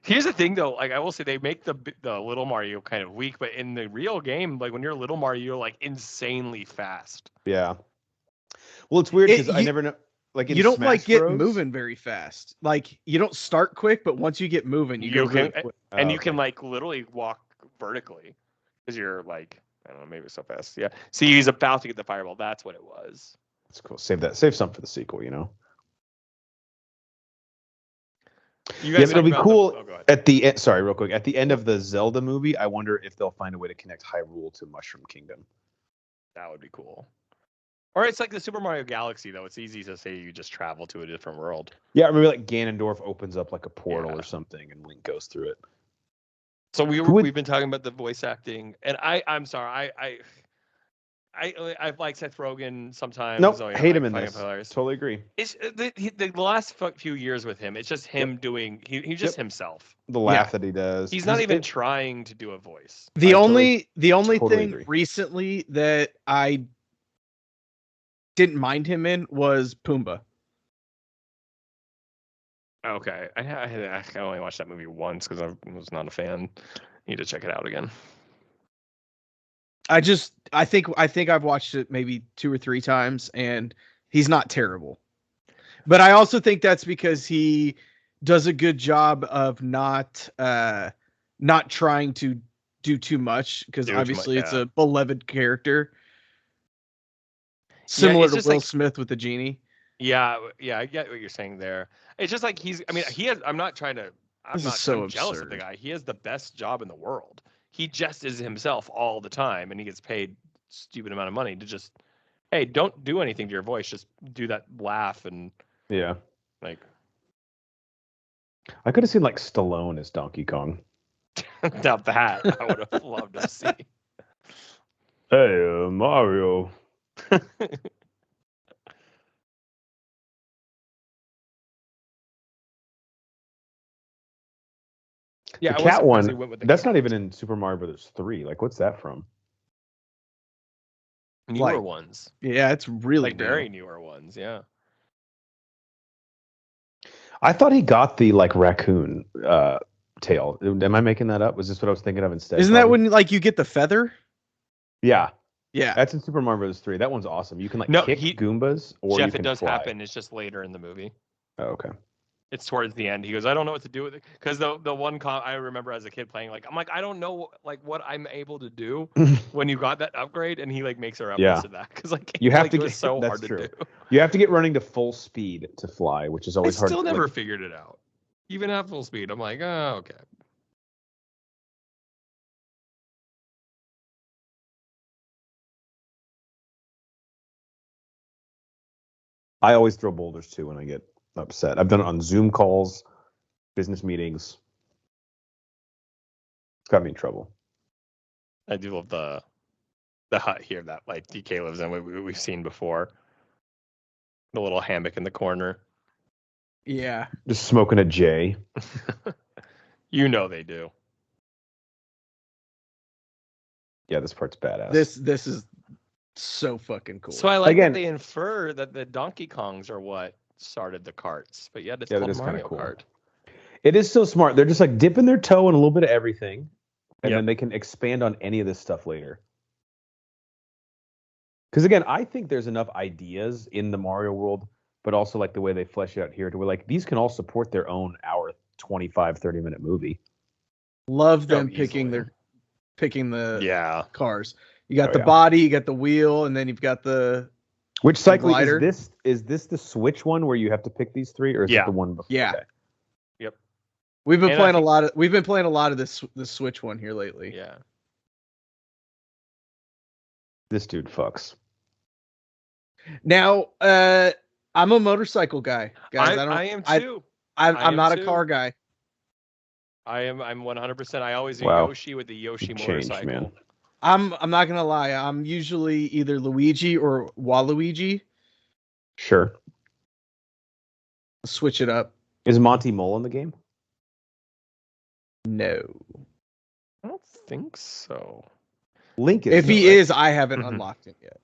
Here's the thing, though. Like, I will say they make the little Mario kind of weak, but in the real game, like when you're little Mario, you're like insanely fast. Yeah. Well, it's weird because I never know. Like, you don't Smash like get Bros? moving very fast. Like, you don't start quick, but once you get moving, you go really quick. And you can like literally walk vertically because you're like, I don't know, maybe so fast. Yeah. See, he's about to get the fireball. That's what it was. That's cool. Save some for the sequel, you know. You guys it'll be cool go ahead. at the end. Sorry, real quick. At the end of the Zelda movie, I wonder if they'll find a way to connect Hyrule to Mushroom Kingdom. That would be cool. Or it's like the Super Mario Galaxy, though. It's easy to say you just travel to a different world. Yeah, maybe like Ganondorf opens up like a portal or something, and Link goes through it. So we've been talking about the voice acting, and I'm sorry, I like Seth Rogen sometimes. Nope, oh, yeah, hate him in this. Totally agree. It's the last few years with him. It's just him doing. He's just himself. The laugh that he does. He's not even trying to do a voice. The only totally thing agree. Recently that I didn't mind him in was Pumbaa. Okay, I only watched that movie once because I was not a fan. Need to check it out again. I think I've watched it maybe 2 or 3 times, and he's not terrible. But I also think that's because he does a good job of not trying to do too much, because obviously it's a beloved character. Similar to Will Smith with the genie. Yeah, I get what you're saying there. It's just like I'm not jealous of the guy. He has the best job in the world. He just is himself all the time, and he gets paid stupid amount of money to just, hey, don't do anything to your voice. Just do that laugh and like. I could have seen like Stallone as Donkey Kong. Now that I would have loved to see. Hey, Mario. Yeah, the cat one. That's not even in Super Mario Brothers 3. Like, what's that from? Newer ones. Yeah, it's really like very newer ones. Yeah. I thought he got the like raccoon tail. Am I making that up? Was this what I was thinking of instead? Isn't that when like you get the feather? Yeah. Yeah. That's in Super Mario Brothers 3. That one's awesome. You can kick Goombas or Jeff, you can it does fly. happen. It's just later in the movie. Oh, okay. It's towards the end. He goes, I don't know what to do with it, because the one I remember as a kid playing, like I'm like, I don't know like what I'm able to do when you got that upgrade, and he like makes a reference to that because like you have like, to it get was so that's hard true. to do. You have to get running to full speed to fly, which is I always hard. still never figured it out. Even at full speed, I'm like, oh, okay. I always throw boulders too when I get upset. I've done it on Zoom calls, business meetings. It's got me in trouble. I do love the hut here that like DK lives in. We've seen before. The little hammock in the corner. Yeah. Just smoking a J. You know they do. Yeah, this part's badass. This is so fucking cool. So I like that they infer that the Donkey Kongs are what started the carts, but yet it's called Mario Kart. It is so smart. They're just like dipping their toe in a little bit of everything, and then they can expand on any of this stuff later. Because again, I think there's enough ideas in the Mario world, but also like the way they flesh it out here to where like these can all support their own hour 25, 30-minute movie. Love them picking the cars. You got the body, you got the wheel, and then you've got the Which cycle is this the Switch one where you have to pick these three, or is it the one before? Yeah. Okay. Yep. We've been playing a lot of this Switch one here lately. Yeah. This dude fucks. Now, I'm a motorcycle guy, guys. I am too. I'm not a car guy. I'm 100%. I always do Yoshi with the Yoshi motorcycle. Man. I'm not gonna lie. I'm usually either Luigi or Waluigi. Sure. Switch it up. Is Monty Mole in the game? No. I don't think so. Link is. If he is, I haven't unlocked it yet.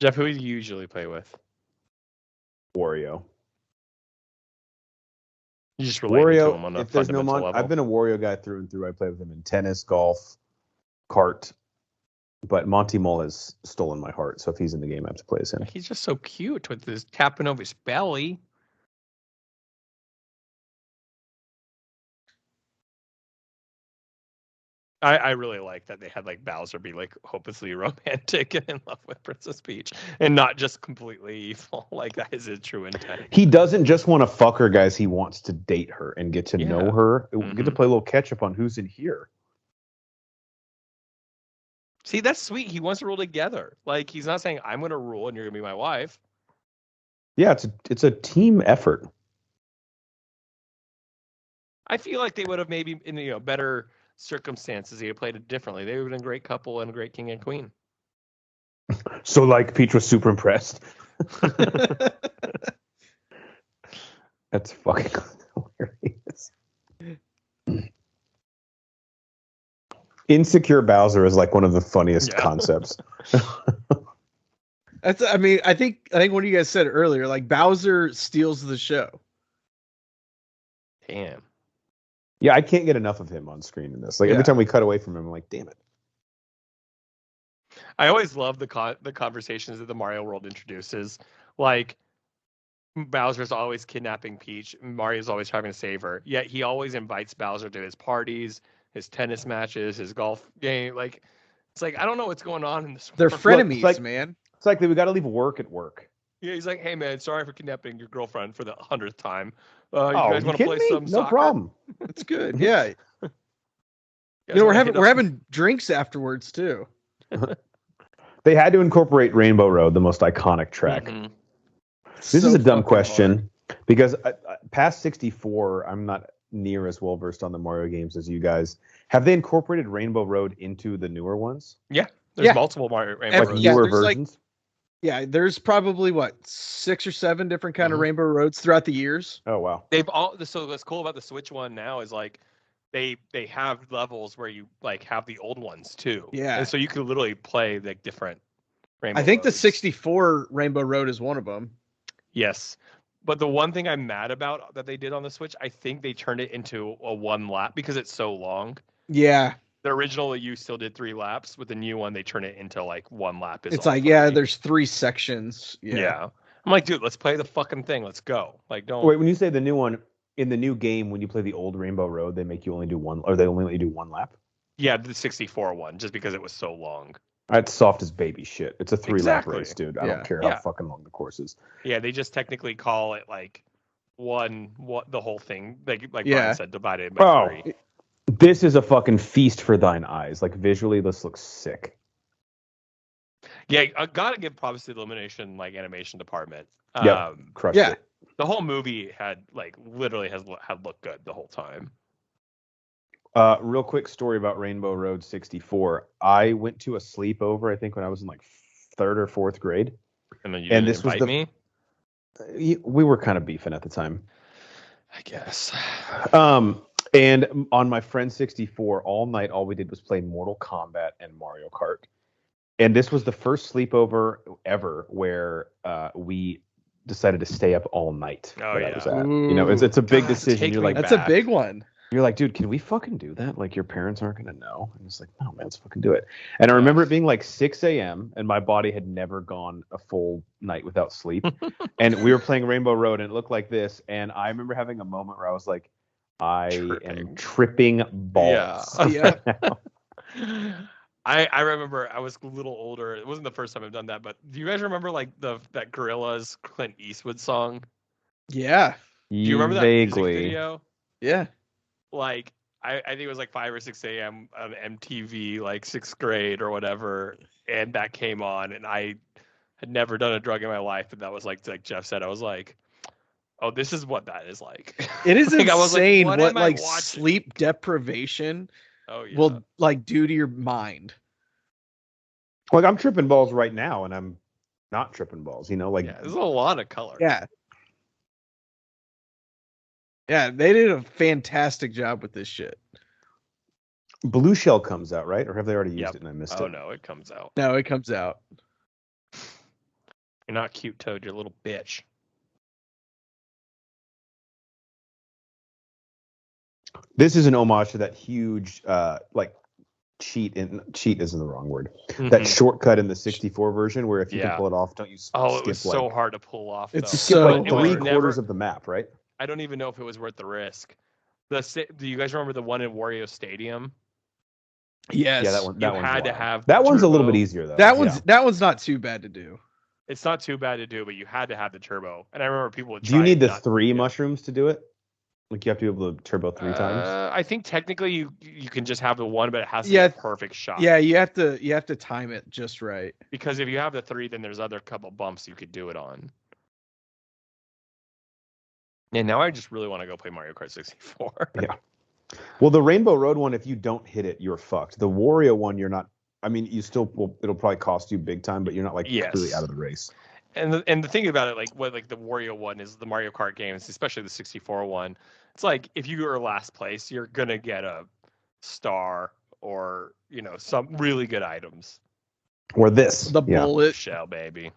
Jeff, who do you usually play with? Wario. You just relate to him on a if there's no level. I've been a Wario guy through and through. I play with him in tennis, golf, kart. But Monty Mole has stolen my heart. So if he's in the game, I have to play as him. He's just so cute with his tapping over his belly. I really like that they had like Bowser be like hopelessly romantic and in love with Princess Peach and not just completely evil. Like that is his true intent. He doesn't just want to fuck her, guys. He wants to date her and get to know her. Get to play a little catch up on who's in here. See, that's sweet. He wants to rule together. Like he's not saying I'm going to rule and you're going to be my wife. Yeah, it's a team effort. I feel like they would have maybe in better circumstances he had played it differently. They would have been a great couple and a great king and queen. So like Peach was super impressed. That's fucking hilarious. Insecure Bowser is like one of the funniest concepts. I think one of you guys said earlier, like Bowser steals the show. Damn. Yeah, I can't get enough of him on screen in this. Like every time we cut away from him, I'm like, damn it. I always love the conversations that the Mario world introduces. Like Bowser's always kidnapping Peach. Mario's always trying to save her. Yet he always invites Bowser to his parties, his tennis matches, his golf game. Like it's like I don't know what's going on in this. They're frenemies, man. It's like we got to leave work at work. Yeah, he's like, hey man, sorry for kidnapping your girlfriend for the 100th time. You guys want to play some soccer? No problem. That's good. Yeah. We're having drinks afterwards too. They had to incorporate Rainbow Road, the most iconic track. Mm-hmm. This is a dumb question because past 64, I'm not near as well versed on the Mario games as you guys. Have they incorporated Rainbow Road into the newer ones? Yeah, there's multiple Rainbow Roads. Newer versions. There's probably 6 or 7 different kind of Rainbow Roads throughout the years. Oh wow! So what's cool about the Switch one now is like they have levels where you like have the old ones too. Yeah, and so you could literally play like different Rainbow. I think Roads. The 64 Rainbow Road is one of them. Yes, but the one thing I'm mad about that they did on the Switch, I think they turned it into a 1 lap because it's so long. Yeah. The original you still did 3 laps. With the new one, they turn it into like 1 lap. It's like there's 3 sections. Yeah. I'm like, dude, let's play the fucking thing. Let's go. Like, don't. Wait, when you say the new one, in the new game, when you play the old Rainbow Road, they make you only do one, or they only let you do one lap? Yeah, the 64 one, just because it was so long. It's soft as baby shit. It's a 3-lap Exactly. race, dude. I Yeah. don't care Yeah. how fucking long the course is. Yeah, they just technically call it like the whole thing, like Yeah. Brian said, divided by 3. This is a fucking feast for thine eyes. Like visually, this looks sick. Yeah, I gotta give props to the Illumination like animation department. Yep. Crushed yeah. it. The whole movie had like literally had looked good the whole time. Real quick story about Rainbow Road 64. I went to a sleepover, I think, when I was in like 3rd or 4th grade. And then you And didn't this was invite me, We were kind of beefing at the time. I guess. And on my friend 64, all night, all we did was play Mortal Kombat and Mario Kart. And this was the first sleepover ever where we decided to stay up all night. Oh, that yeah. I was at. You know, it's a big God, decision. take You're me like, That's back. a big one. you're like, dude, can we fucking do that? Like, your parents aren't gonna know. And it's like, no, man, let's fucking do it. And I remember it being like 6 a.m. and my body had never gone a full night without sleep. And we were playing Rainbow Road and it looked like this. And I remember having a moment where I was like, I am tripping balls. Yeah. I remember I was a little older. It wasn't the first time I've done that, but do you guys remember like that Gorillaz Clint Eastwood song? Yeah. Do you remember that music video? Yeah. Like I think it was like 5 or 6 a.m. on MTV, like 6th grade or whatever, and that came on, and I had never done a drug in my life, but that was like Jeff said, I was like, oh, this is what that is like. It is Like, I was like, insane what what am I like watching? sleep deprivation Oh yeah. will like do to your mind. Like, I'm tripping balls right now and I'm not tripping balls, you know? Like, Yeah, there's a lot of color. Yeah. Yeah, they did a fantastic job with this shit. Blue Shell comes out, right? Or have they already used Yep. it and I missed Oh it? no, it comes out. No, it comes out. You're not cute, Toad. You're a little bitch. This is an homage to that huge, like, cheat isn't the wrong word. That Mhm. shortcut in the 64 version where if you Yeah. can pull it off, don't you Oh, skip it was so like, hard to pull off. It's though. skip so like It was 3/4 never- of the map, right? I don't even know if it was worth the risk. Do you guys remember the one in Wario Stadium? Yes. Yeah, that one. You That one's had to wild. have That the one's a little bit turbo. easier though. That one's not too bad to do. It's not too bad to do, but you had to have the turbo. And I remember people would Do you try need and the not 3 do it. mushrooms to do it? Like you have to be able to turbo 3 times? I think technically you can just have the one, but it has to Yeah. be a perfect shot. Yeah, you have to time it just right. Because if you have the 3, then there's other couple bumps you could do it on. And now I just really want to go play Mario Kart 64. Yeah. Well, the Rainbow Road one, if you don't hit it, you're fucked. The Wario one, you're not. I mean, you still will. It'll probably cost you big time, but you're not like completely out of the race. And the thing about it, like what like the Wario one is the Mario Kart games, especially the 64 one. It's like if you are last place, you're gonna get a star or some really good items. Or this. The bullet. Shell, baby.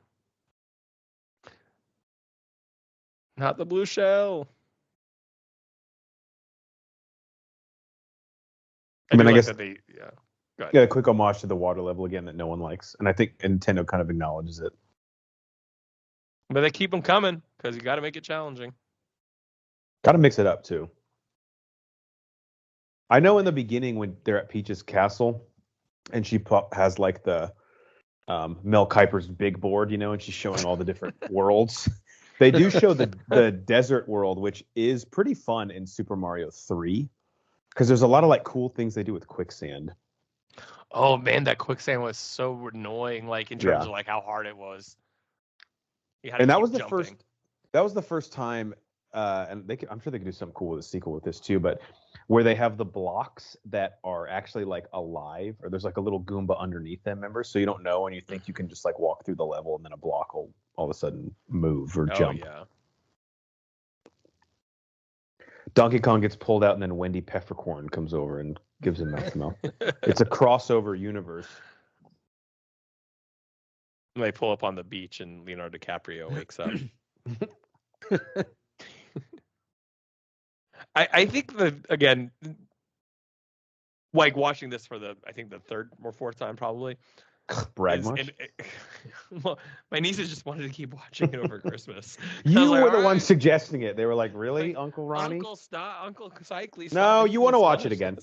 Not the blue shell. I mean, do I like guess- that they, yeah. Go ahead. Yeah, a quick homage to the water level again that no one likes, and I think Nintendo kind of acknowledges it. But they keep them coming because you got to make it challenging. Got to mix it up too. I know in the beginning when they're at Peach's castle, and she has like the Mel Kiper's big board, and she's showing all the different worlds. They do show the desert world, which is pretty fun in Super Mario 3, because there's a lot of like cool things they do with quicksand. Oh man, that quicksand was so annoying. Like in terms of like how hard it was. And that was the first. That was the first time, and I'm sure they could do something cool with a sequel with this too. But where they have the blocks that are actually like alive, or there's like a little Goomba underneath them, remember? So you don't know, and you think you can just like walk through the level, and then a block will all of a sudden move or jump. Yeah. Donkey Kong gets pulled out, and then Wendy Peppercorn comes over and gives him mouth to mouth. It's a crossover universe. And they pull up on the beach, and Leonardo DiCaprio wakes up. I think again, like watching this for the 3rd or 4th time probably. Brag much? Well, my nieces just wanted to keep watching it over Christmas. You like, were the "All one right." suggesting it. They were like, "Really, Like, Uncle Ronnie? Uncle Cycly. No, you want to watch it again.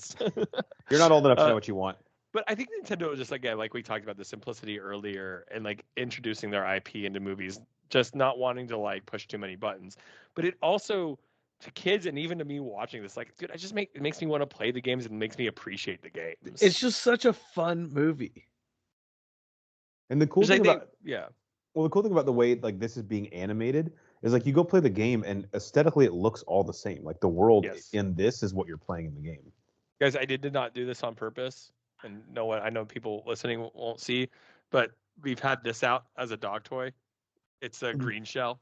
You're not old enough to know what you want." But I think Nintendo was just again, like we talked about the simplicity earlier, and like introducing their IP into movies, just not wanting to like push too many buttons. But it also to kids and even to me watching this, like, dude, it makes me want to play the games and makes me appreciate the games. It's just such a fun movie. And the cool thing about yeah. Well, the cool thing about the way like this is being animated is like you go play the game and aesthetically it looks all the same. Like the world in this is what you're playing in the game. Guys, I did not do this on purpose, and I know people listening won't see, but we've had this out as a dog toy. It's a green shell.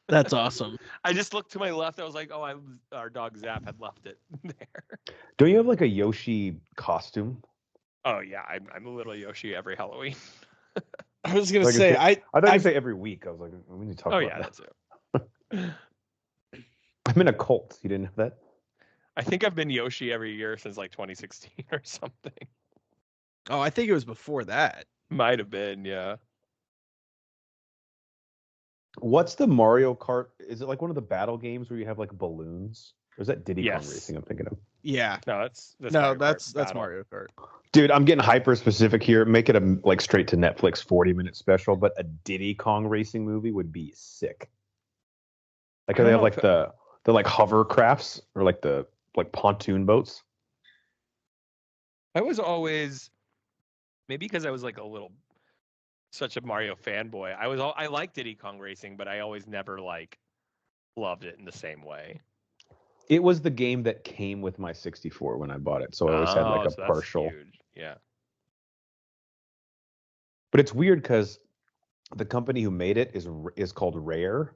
That's awesome. I just looked to my left. I was like, oh, our dog Zap had left it there. Don't you have like a Yoshi costume? Oh yeah, I'm a little Yoshi every Halloween. I was gonna Like say I thought you'd say every week. I was like, we need to talk about that. That's it. I'm in a cult. You didn't know that? I think I've been Yoshi every year since like 2016 or something. Oh, I think it was before that. Might have been, yeah. What's the Mario Kart? Is it like one of the battle games where you have like balloons? Or is that Diddy Kong Racing I'm thinking of? Yeah. No, that's Mario Kart. Dude, I'm getting hyper specific here. Make it a like straight to Netflix 40-minute special, but a Diddy Kong Racing movie would be sick. Like they have like the like hovercrafts or like the like pontoon boats. I was always maybe because I was like such a Mario fanboy. I liked Diddy Kong Racing, but I always never like loved it in the same way. It was the game that came with my 64 when I bought it, so I always had like a partial. Huge. Yeah. But it's weird because the company who made it is called Rare,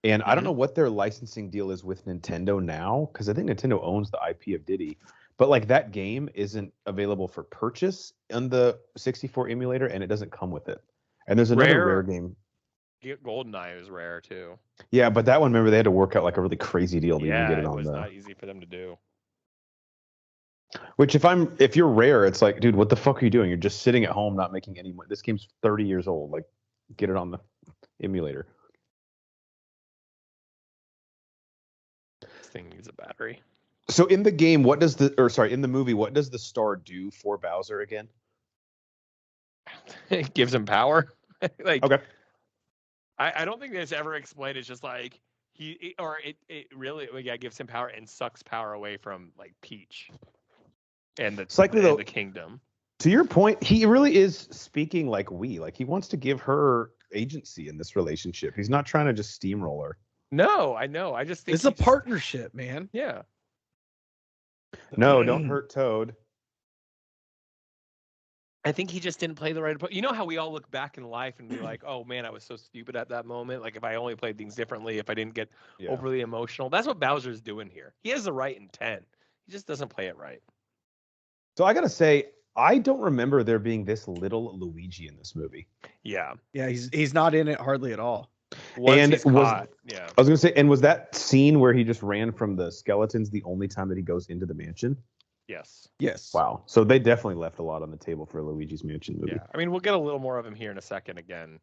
and I don't know what their licensing deal is with Nintendo now, because I think Nintendo owns the IP of Diddy. But like that game isn't available for purchase on the 64 emulator, and it doesn't come with it. And there's another Rare game. GoldenEye is Rare too. Yeah, but that one, remember, they had to work out like a really crazy deal to even get it on. It was not easy for them to do. Which if you're Rare, it's like, dude, what the fuck are you doing? You're just sitting at home not making any money. This game's 30 years old. Like, get it on the emulator. This thing needs a battery. So in the game, in the movie, what does the star do for Bowser again? It gives him power. Like, okay. I don't think it's ever explained. It's just like it really gives him power and sucks power away from like Peach and the kingdom. To your point, he really is speaking like like he wants to give her agency in this relationship. He's not trying to just steamroll her. No, I know. I just think it's a partnership, man. Yeah. No, don't hurt Toad. I think he just didn't play the right approach. You know how we all look back in life and be like, oh man, I was so stupid at that moment. Like if I only played things differently, if I didn't get overly emotional. That's what Bowser's doing here. He has the right intent. He just doesn't play it right. So I got to say, I don't remember there being this little Luigi in this movie. Yeah. Yeah, he's not in it hardly at all. I was going to say, and was that scene where he just ran from the skeletons the only time that he goes into the mansion? Yes. Wow. So they definitely left a lot on the table for Luigi's Mansion movie. Yeah. I mean, we'll get a little more of him here in a second again,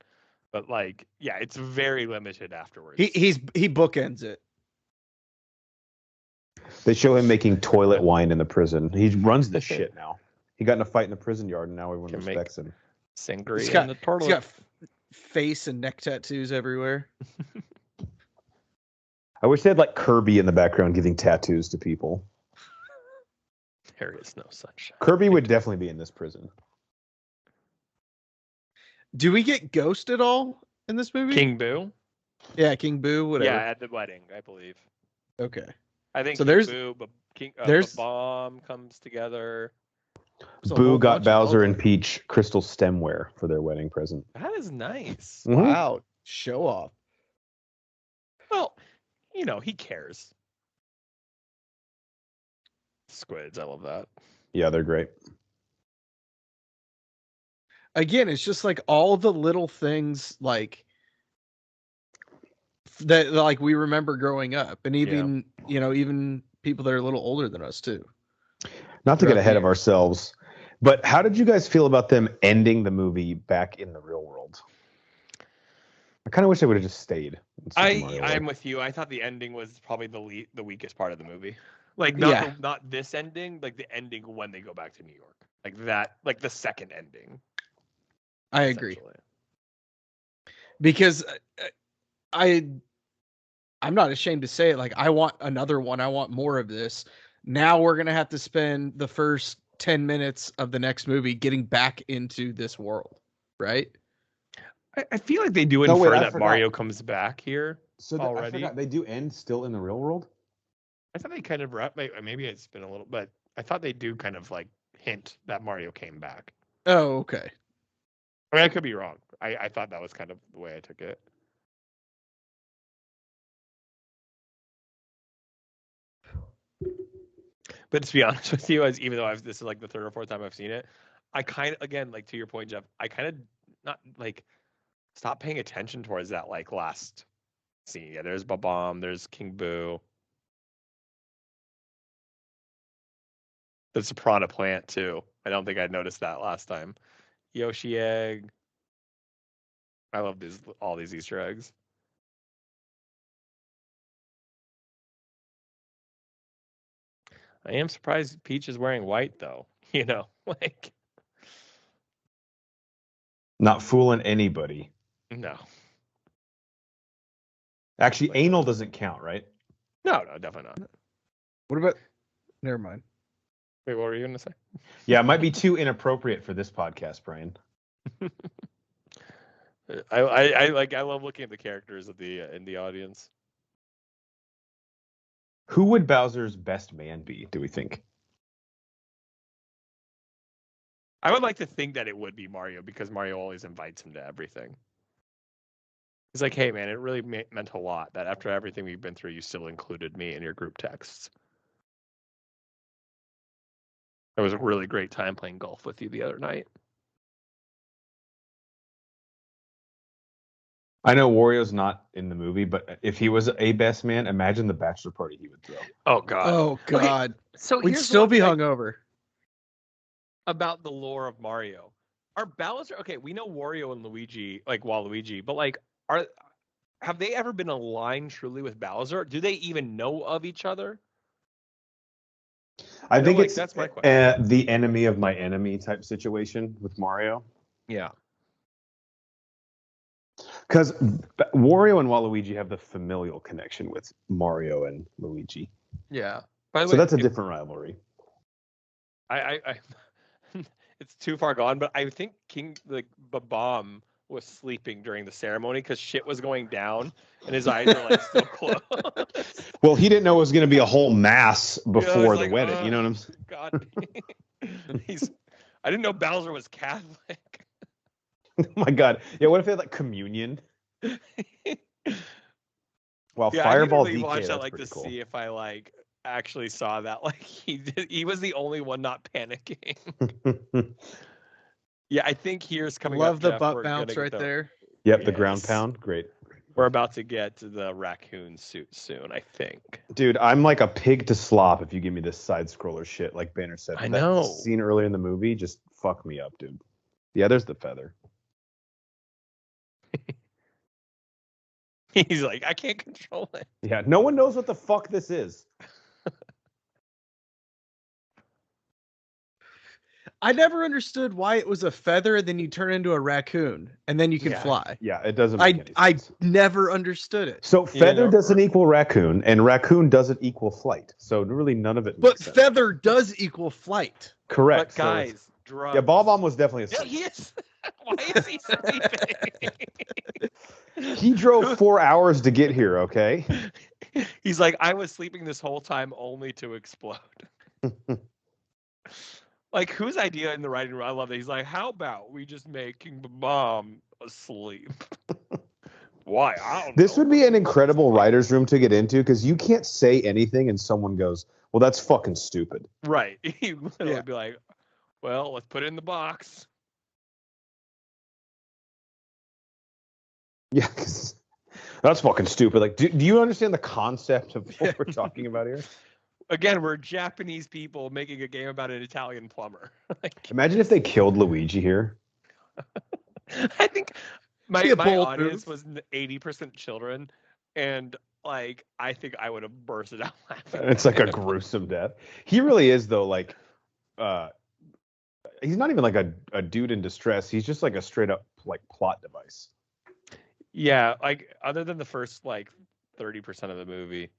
but like, yeah, it's very limited afterwards. He bookends it. They show him making toilet wine in the prison. He runs this shit now. He got in a fight in the prison yard, and now everyone respects him. Sangria in the toilet. He's got face and neck tattoos everywhere. I wish they had like Kirby in the background giving tattoos to people. There is no sunshine. Kirby would definitely be in this prison. Do we get Ghost at all in this movie? King Boo? Yeah, King Boo, whatever. Yeah, at the wedding, I believe. Okay. I think so. King Boo, but the bomb comes together. Boo got Bowser and Peach crystal stemware for their wedding present. That is nice. Mm-hmm. Wow. Show off. Well, he cares. Squids, I love that. Yeah, they're great. Again, it's just like all the little things like that, like we remember growing up, and even even people that are a little older than us too. Not to get ahead of ourselves, but how did you guys feel about them ending the movie back in the real world? I kind of wish they would have just stayed. in Super Mario I'm World. with you. I thought the ending was probably the weakest part of the movie. Like not this ending, like the ending when they go back to New York. Like that, like the second ending. I agree. Because I'm not ashamed to say it. Like, I want another one. I want more of this. Now we're gonna have to spend the first 10 minutes of the next movie getting back into this world, right? I feel like they do No, infer wait, I that forgot. Mario comes back here So I already. forgot they do end still in the real world. I thought they kind of maybe it's been a little, but I thought they do kind of like hint that Mario came back. Oh, okay. I mean, I could be wrong. I thought that was kind of the way I took it. But to be honest with you, even though this is like the third or fourth time I've seen it, I kind of, again, like to your point, Jeff, I kind of not like stop paying attention towards that like last scene. Yeah, there's Babam, there's King Boo. There's a piranha plant too. I don't think I noticed that last time. Yoshi egg. I love all these Easter eggs. I am surprised Peach is wearing white though. You know, like Not fooling anybody. no. Actually, anal doesn't count, right? No, definitely not. What about? Never mind. Wait, what were you gonna say? Yeah, it might be too inappropriate for this podcast, Brian. I love looking at the characters of in the audience. Who would Bowser's best man be, do we think? I would like to think that it would be Mario because Mario always invites him to everything. He's like, hey, man, it really meant a lot that after everything we've been through, you still included me in your group texts. It was a really great time playing golf with you the other night. I know Wario's not in the movie, but if he was a best man, imagine the bachelor party he would throw. Oh, God. Oh, God. Okay, so we'd still be hungover. About the lore of Mario. Are Bowser... Okay, we know Wario and Luigi, like Waluigi, but like, have they ever been aligned truly with Bowser? Do they even know of each other? I think it's that's my question. The enemy of my enemy type situation with Mario. Yeah. Because Wario and Waluigi have the familial connection with Mario and Luigi. Yeah. By the so way, that's a different rivalry. I it's too far gone, but I think King Babam was sleeping during the ceremony because shit was going down and his eyes were like still closed. Well, he didn't know it was going to be a whole mass before the like, wedding. You know what I'm saying? God. I didn't know Bowser was Catholic. Oh my God. Yeah, what if they had like communion? Well, yeah, Fireball I DK, watch that that's to cool. see if I actually saw that. Like he was the only one not panicking. Yeah, I think here's coming Love up. the Jeff, butt bounce right there. Yep, the ground pound. Great. We're about to get to the raccoon suit soon, I think. Dude, I'm like a pig to slop if you give me this side scroller shit, like Banner said. I know. That scene earlier in the movie just fucked me up, dude. Yeah, there's the feather. He's like, I can't control it. Yeah, no one knows what the fuck this is. I never understood why it was a feather and then you turn into a raccoon and then you can fly. Yeah, it doesn't make any sense. I never understood it. So feather doesn't equal raccoon, and raccoon doesn't equal flight. So really none of it makes sense. Feather does equal flight. Correct. But guys, drugs. Yeah, Bob-omb was definitely a Yeah, he is. Why is he sleeping? He drove 4 hours to get here, okay? He's like, I was sleeping this whole time only to explode. Like, whose idea in the writing room? I love that. He's like, how about we just make King Bomb asleep? Why? I don't know. This would be an incredible writer's room to get into because you can't say anything and someone goes, well, that's fucking stupid. Right. He would be like, well, let's put it in the box. Yeah, because that's fucking stupid. Like, do you understand the concept of what we're talking about here? Again, we're Japanese people making a game about an Italian plumber. Imagine if they killed Luigi here. I think My a bold audience move. was 80% children, and like I think I would have bursted out laughing. It's like a gruesome death. He really is though. Like, he's not even like a dude in distress. He's just like a straight up like plot device. Yeah, like other than the first like 30% of the movie.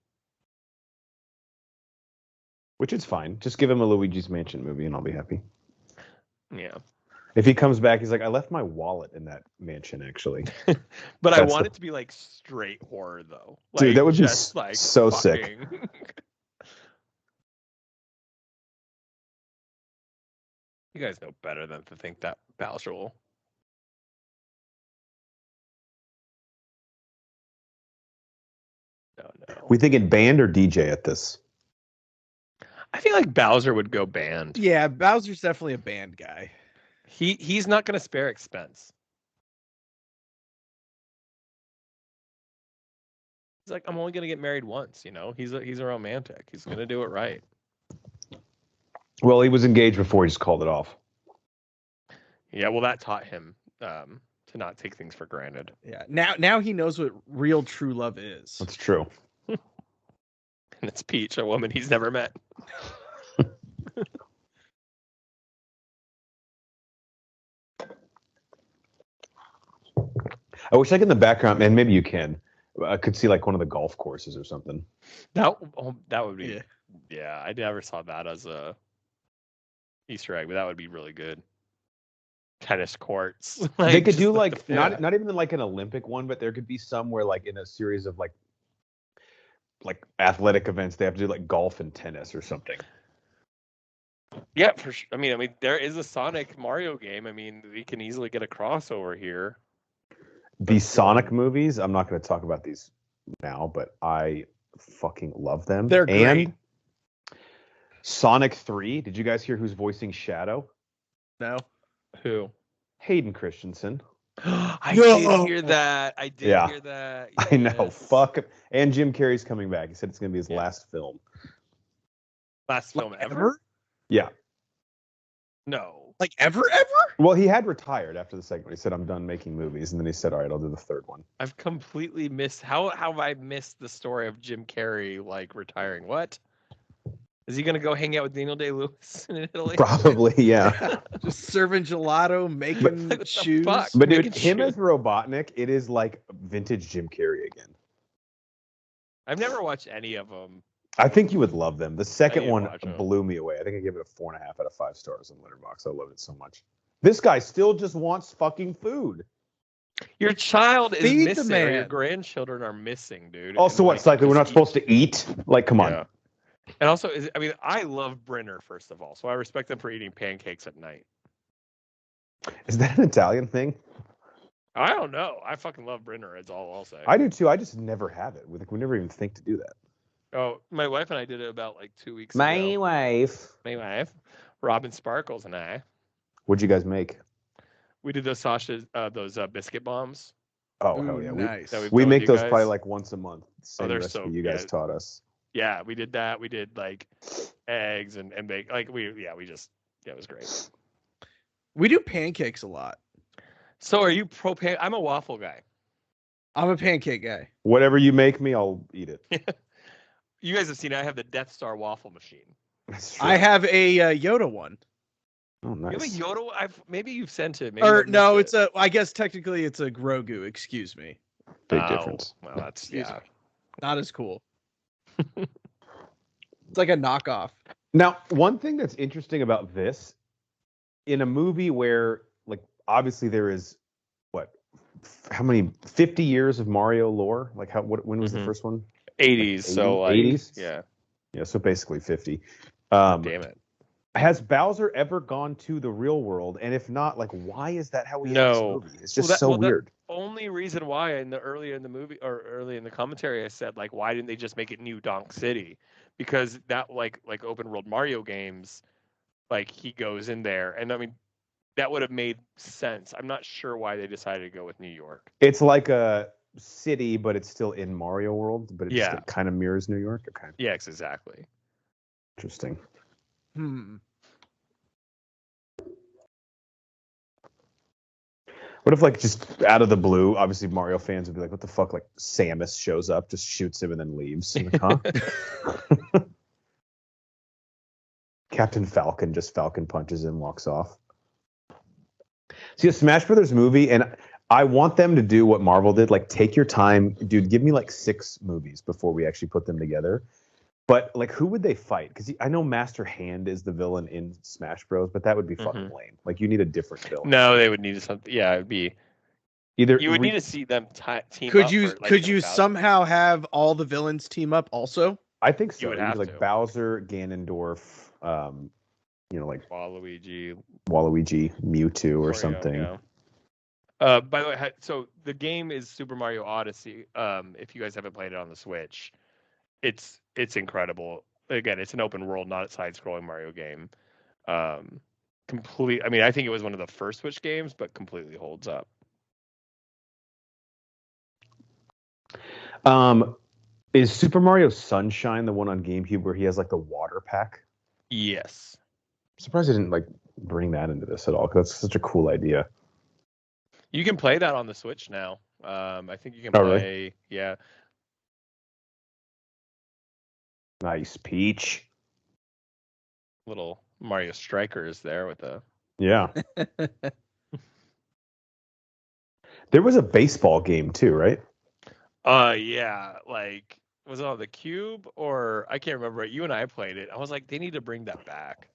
Which is fine. Just give him a Luigi's Mansion movie and I'll be happy. Yeah. If he comes back, he's like, I left my wallet in that mansion, actually. But I That's want the- it to be like straight horror though. Dude, Like, that would be just like so sick. fucking... You guys know better than to think that Bowser will. No. We thinking band or DJ at this? I feel like Bowser would go band. Yeah, Bowser's definitely a band guy. He's not going to spare expense. He's like, I'm only going to get married once, you know? He's a romantic. He's going to do it right. Well, he was engaged before he just called it off. Yeah, well, that taught him to not take things for granted. Yeah. Now he knows what real true love is. That's true. And it's Peach, a woman he's never met. I wish like in the background, and maybe you can. I could see like one of the golf courses or something. That would be. Yeah. Yeah, I never saw that as a Easter egg, but that would be really good. Tennis courts. They could just do the- like yeah. not even like an Olympic one, but there could be somewhere like in a series of like athletic events they have to do like golf and tennis or something. Yeah, for sure. I mean, there is a Sonic Mario game. I mean, we can easily get a crossover here. These Sonic movies, I'm not going to talk about these now, but I fucking love them. They're great. And Sonic 3, did you guys hear who's voicing Shadow? No. Who? Hayden Christensen. I No. did hear that. I did Yeah. hear that. I know. Yes. Fuck. And Jim Carrey's coming back. He said it's going to be his Yeah. last film. Last film ever? Yeah. No. Like ever? Well, he had retired after the segment. He said, I'm done making movies. And then he said, all right, I'll do the third one. I've completely missed. How have I missed the story of Jim Carrey like retiring? What? Is he gonna go hang out with Daniel Day-Lewis in Italy? Probably, yeah. Just serving gelato, making Like, what the shoes. fuck? But dude, Making him shoes. as Robotnik, it is like vintage Jim Carrey again. I've never watched any of them. I think you would love them. The second need to one watch 'em. blew me away. I think I gave it a 4.5 out of 5 stars on Letterboxd. I loved it so much. This guy still just wants fucking food. Your child is Feed the missing, or your man. grandchildren are missing, dude. Also, And, what? It's like we're just not supposed to eat? Like, come on. Yeah. And also, I love Brenner first of all, so I respect them for eating pancakes at night. Is that an Italian thing? I don't know. I fucking love Brenner. That's all I'll say. I do too. I just never have it. We never even think to do that. Oh, my wife and I did it about like 2 weeks ago. wife. My wife, Robin Sparkles, and I. What'd you guys make? We did those sausages, those biscuit bombs. Oh, Ooh, hell yeah. nice. that We told make you those guys. probably like once a month. Same they're recipe so you guys good. taught us. Yeah, we did that. We did like eggs and bake. Like it was great. We do pancakes a lot. So are you pro pan? I'm a waffle guy. I'm a pancake guy. Whatever you make me, I'll eat it. You guys have seen it. I have the Death Star waffle machine. That's true. I have a Yoda one. Oh, You have a nice. Yoda? Maybe you've sent it. Maybe Or I've no, missed it's I guess technically it's a Grogu. Excuse me. Big Oh, difference. Well, that's Excuse yeah. me. Not as cool. It's like a knockoff. Now, one thing that's interesting about this, in a movie where, like, obviously there is, how many, 50 years of Mario lore? Like, when was the Mhm. first one? 80s. So like 80s? yeah. Yeah, so basically 50. Damn it. Has Bowser ever gone to the real world? And if not, like, why is that how we No. end this movie? It's just Well, that- weird. Only reason why early in the movie or early in the commentary I said like why didn't they just make it New Donk City? Because that like open world Mario games, like he goes in there and I mean that would have made sense. I'm not sure why they decided to go with New York. It's like a city, but it's still in Mario World, but Yeah. it kind of mirrors New York. Okay, Yes, exactly. interesting. What if, like, just out of the blue, obviously Mario fans would be like, what the fuck? Like, Samus shows up, just shoots him, and then leaves. Like, huh? Captain Falcon just Falcon punches him, walks off. See, a Smash Brothers movie, and I want them to do what Marvel did. Like, take your time. Dude, give me, like, 6 movies before we actually put them together. But, like, who would they fight? Because I know Master Hand is the villain in Smash Bros., but that would be fucking lame. Like, you need a different villain. No, they would need something. Yeah, it'd be Either you would need to see them team Could up. you for, like, could you Bowser. somehow have all the villains team up also? I think so. You would It'd be have like to. Bowser, Ganondorf, like Waluigi, Mewtwo, or Wario, something. yeah. By the way, so the game is Super Mario Odyssey. If you guys haven't played it on the Switch, it's incredible. Again, it's an open world, not a side-scrolling Mario game. I mean, I think it was one of the first Switch games, but completely holds up. Is Super Mario Sunshine the one on GameCube where he has like the water pack? Yes. I'm surprised they didn't like bring that into this at all, because that's such a cool idea. You can play that on the Switch now. I think you can Oh, play. really? Yeah. Nice, Peach. Little Mario Striker is there with a. Yeah. There was a baseball game too, right? Yeah, like was it on the Cube or I can't remember. You and I played it. I was like, they need to bring that back.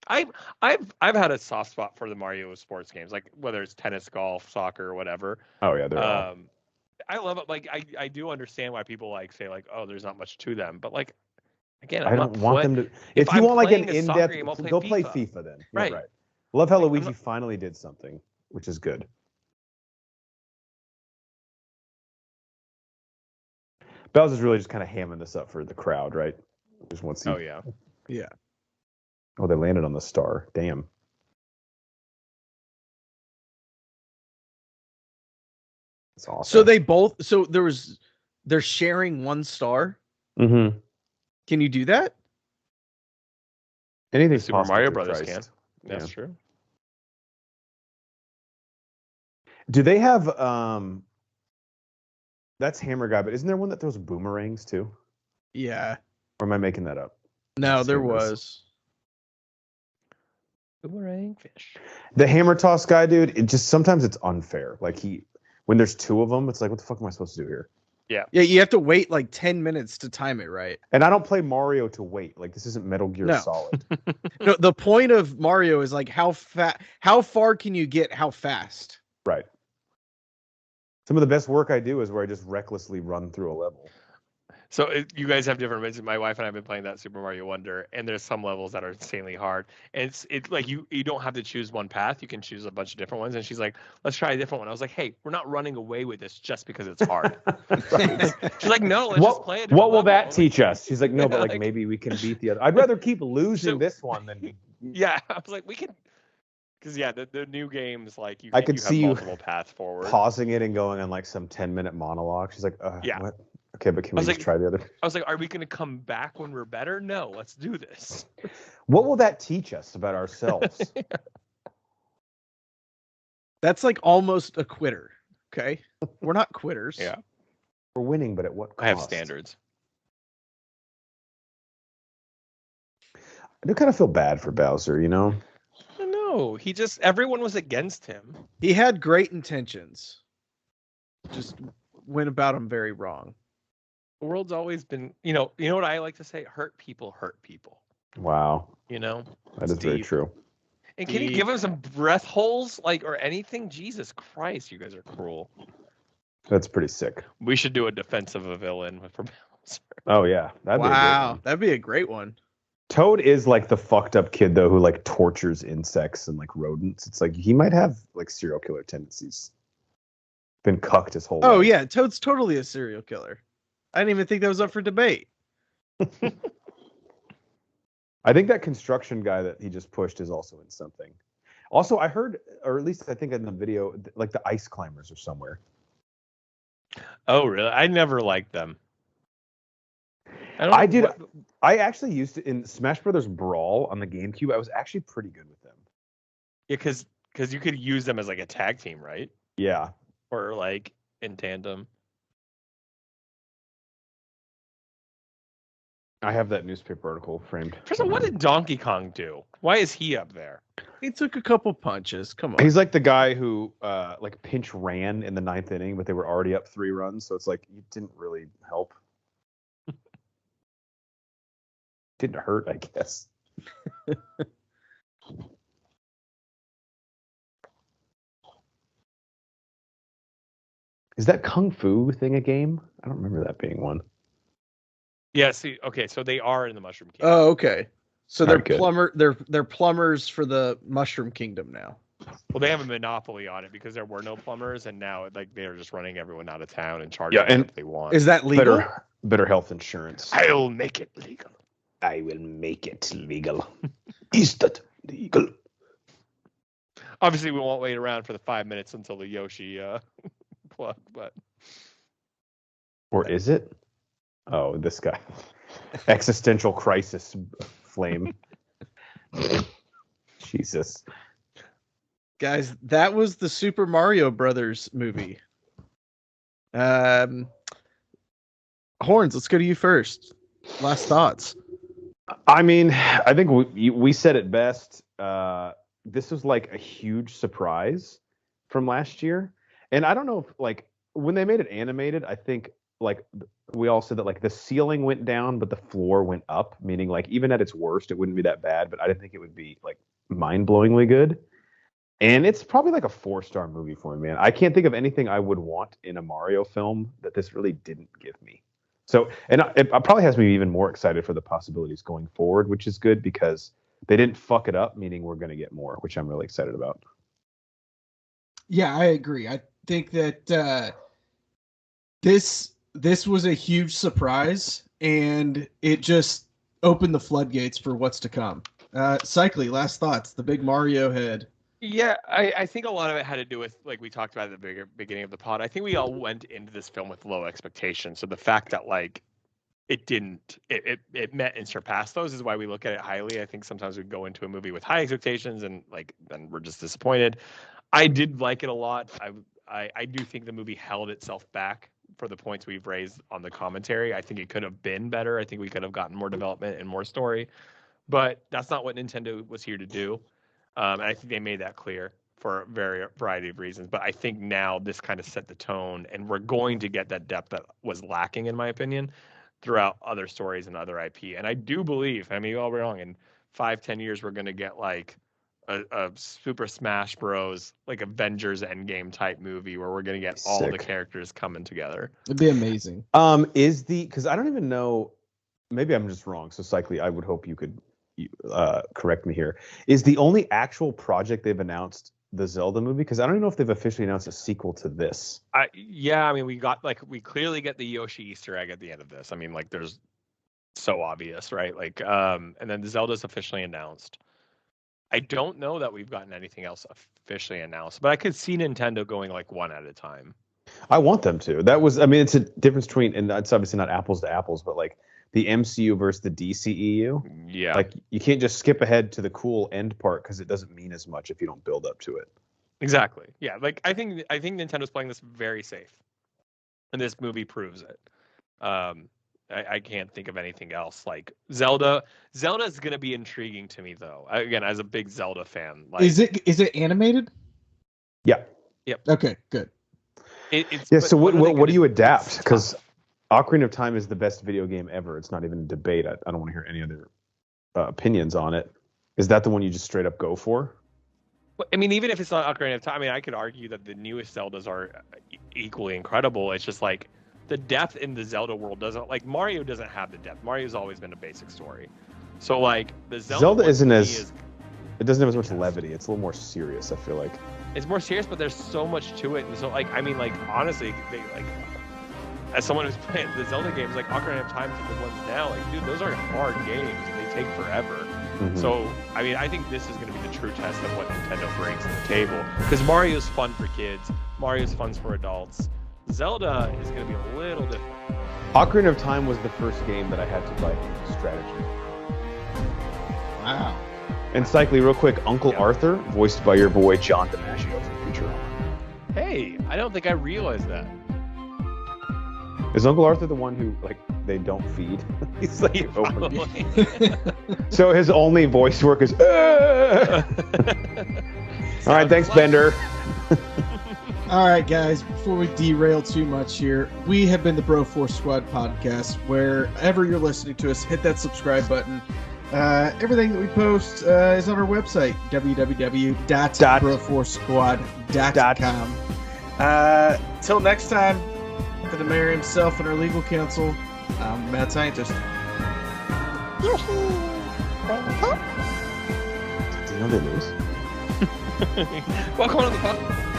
I've had a soft spot for the Mario sports games, like whether it's tennis, golf, soccer, or whatever. Oh yeah, they're all. I love it. Like I do understand why people like say like, oh, there's not much to them, but like again, I don't want them to. If you I'm want like an playing a soccer in-depth, game, I'll play go play FIFA. FIFA then. Right. Yeah, right. Love how Like, Luigi finally did something, which is good. Bowser's really just kind of hamming this up for the crowd, right? Just wants to. Oh yeah. Yeah. Oh, they landed on the star. Damn. That's awesome. So they're sharing one star. Mm-hmm. Can you do that? Anything's Super possible Mario through Brothers Christ. can. That's Yeah. true. Do they have that's Hammer Guy, but isn't there one that throws boomerangs too? Yeah. Or am I making that up? No, That's there Hammer's. was. Boomerang fish. The hammer toss guy, dude, it just sometimes it's unfair. Like when there's 2 of them, it's like, what the fuck am I supposed to do here? Yeah, you have to wait like 10 minutes to time it right. And I don't play Mario to wait. Like, this isn't Metal Gear Solid. No, the point of Mario is like how far can you get how fast? Right. Some of the best work I do is where I just recklessly run through a level. So you guys have different ways. My wife and I have been playing that Super Mario Wonder, and there's some levels that are insanely hard. And it's like you don't have to choose one path. You can choose a bunch of different ones. And she's like, let's try a different one. I was like, hey, we're not running away with this just because it's hard. She's like, no, let's just play it. What will that teach us? She's like, no, but like maybe we can beat the other. I'd rather keep losing So- this one than. Yeah, I was like, we can. Because yeah, the new games like you. I could see you have multiple paths forward. Pausing it and going on like some 10-minute monologue. She's like, Yeah. What? Okay, but can we just try the other? I was like, are we going to come back when we're better? No, let's do this. What will that teach us about ourselves? That's like almost a quitter. Okay, we're not quitters. Yeah. We're winning, but at what cost? I have standards. I do kind of feel bad for Bowser, you know? No, everyone was against him. He had great intentions. Just went about them very wrong. The world's always been, you know what I like to say? Hurt people hurt people. Wow. You know? That is very true. And can you give him some breath holes, like, or anything? Jesus Christ, you guys are cruel. That's pretty sick. We should do a defense of a villain for Bowser. Oh, yeah. That'd be a great one. That'd be a great one. Toad is like the fucked up kid, though, who like tortures insects and like rodents. It's like he might have like serial killer tendencies. Been cucked his whole life. Oh, yeah. Toad's totally a serial killer. I didn't even think that was up for debate. I think that construction guy that he just pushed is also in something. Also, I heard, or at least I think in the video, like the ice climbers are somewhere. Oh, really? I never liked them. I did. I actually used to in Smash Brothers Brawl on the GameCube. I was actually pretty good with them. Yeah, because you could use them as like a tag team, right? Yeah. Or like in tandem. I have that newspaper article framed. First of all, what did Donkey Kong do? Why is he up there? He took a couple punches. Come on. He's like the guy who like pinch ran in the 9th inning, but they were already up 3 runs, so it's like you didn't really help. Didn't hurt, I guess. Is that Kung Fu thing a game? I don't remember that being one. Yeah, see, okay, so they are in the Mushroom Kingdom. Oh, okay. So they're Alright, they're plumbers for the Mushroom Kingdom now. Well, they have a monopoly on it because there were no plumbers, and now like they're just running everyone out of town and charging them what they want. Is that legal? Better health insurance. I'll make it legal. I will make it legal. Is that legal? Obviously, we won't wait around for the 5 minutes until the Yoshi plug, but Or is it? Oh, this guy. Existential crisis flame. Jesus. Guys, that was the Super Mario Brothers movie. Horns, let's go to you first. Last thoughts. I mean, I think we said it best. This was like a huge surprise from last year. And I don't know if like when they made it animated, I think like we all said that like the ceiling went down, but the floor went up, meaning like even at its worst, it wouldn't be that bad, but I didn't think it would be like mind-blowingly good. And it's probably like a 4-star movie for me, man. I can't think of anything I would want in a Mario film that this really didn't give me. So, and it probably has me even more excited for the possibilities going forward, which is good because they didn't fuck it up, meaning we're going to get more, which I'm really excited about. Yeah, I agree. I think that this was a huge surprise, and it just opened the floodgates for what's to come. Cycly, last thoughts. The big Mario head. yeah, I think a lot of it had to do with like we talked about at the beginning of the pod. I think we all went into this film with low expectations. So the fact that like it met and surpassed those is why we look at it highly. I think sometimes we go into a movie with high expectations and like then we're just disappointed. I did like it a lot. I do think the movie held itself back for the points we've raised on the commentary. I think it could have been better. I think we could have gotten more development and more story, but that's not what Nintendo was here to do. And I think they made that clear for a variety of reasons. But I think now this kind of set the tone, and we're going to get that depth that was lacking, in my opinion, throughout other stories and other IP. And I do believe, I mean, all wrong, in 5-10 years, we're going to get like a Super Smash Bros. Like Avengers Endgame type movie where we're going to get all the characters coming together. It'd be amazing. Because I don't even know, maybe I'm just wrong. So Cycly, I would hope you could correct me here. Is the only actual project they've announced the Zelda movie? Because I don't even know if they've officially announced a sequel to this. Yeah, I mean, we clearly get the Yoshi Easter egg at the end of this. I mean, like there's so obvious, right? Like, and then the Zelda's officially announced. I don't know that we've gotten anything else officially announced, but I could see Nintendo going like one at a time. I want them to. That was, I mean, it's a difference between, and it's obviously not apples to apples, but like the MCU versus the DCEU. Yeah. Like you can't just skip ahead to the cool end part because it doesn't mean as much if you don't build up to it. Exactly. Yeah. Like I think Nintendo's playing this very safe, and this movie proves it. I can't think of anything else. Like Zelda is going to be intriguing to me though. Again, as a big Zelda fan, like Is it animated? Yeah. Yep. Okay, good. So what do you adapt? Because Ocarina of Time is the best video game ever. It's not even a debate. I don't want to hear any other opinions on it. Is that the one you just straight up go for? I mean, even if it's not Ocarina of Time, I mean, I could argue that the newest Zeldas are equally incredible. It's just like the depth in the Zelda world doesn't, like Mario doesn't have the depth. Mario's always been a basic story. So like the Zelda isn't as, it doesn't have as much levity. It's a little more serious, I feel like. It's more serious, but there's so much to it. And so like, I mean, like honestly, as someone who's playing the Zelda games, like Ocarina of Time and the ones now, like dude, those are hard games. They take forever. Mm-hmm. So, I mean, I think this is going to be the true test of what Nintendo brings to the table. Because Mario's fun for kids. Mario's fun for adults. Zelda is going to be a little different. Ocarina of Time was the first game that I had to play strategy. Wow. And Cycly, real quick, Uncle Arthur, voiced by your boy John DiMaggio from Futurama. Hey, I don't think I realized that. Is Uncle Arthur the one who, like, they don't feed? He's like, Probably. So his only voice work is, All right, thanks, Bender. All right, guys, before we derail too much here, we have been the Bro Force Squad podcast. Wherever you're listening to us, hit that subscribe button. Everything that we post is on our website, www.broforcesquad.com. Till next time, for the mayor himself and our legal counsel, I'm Mad Scientist. Do you know they lose? Welcome to the podcast.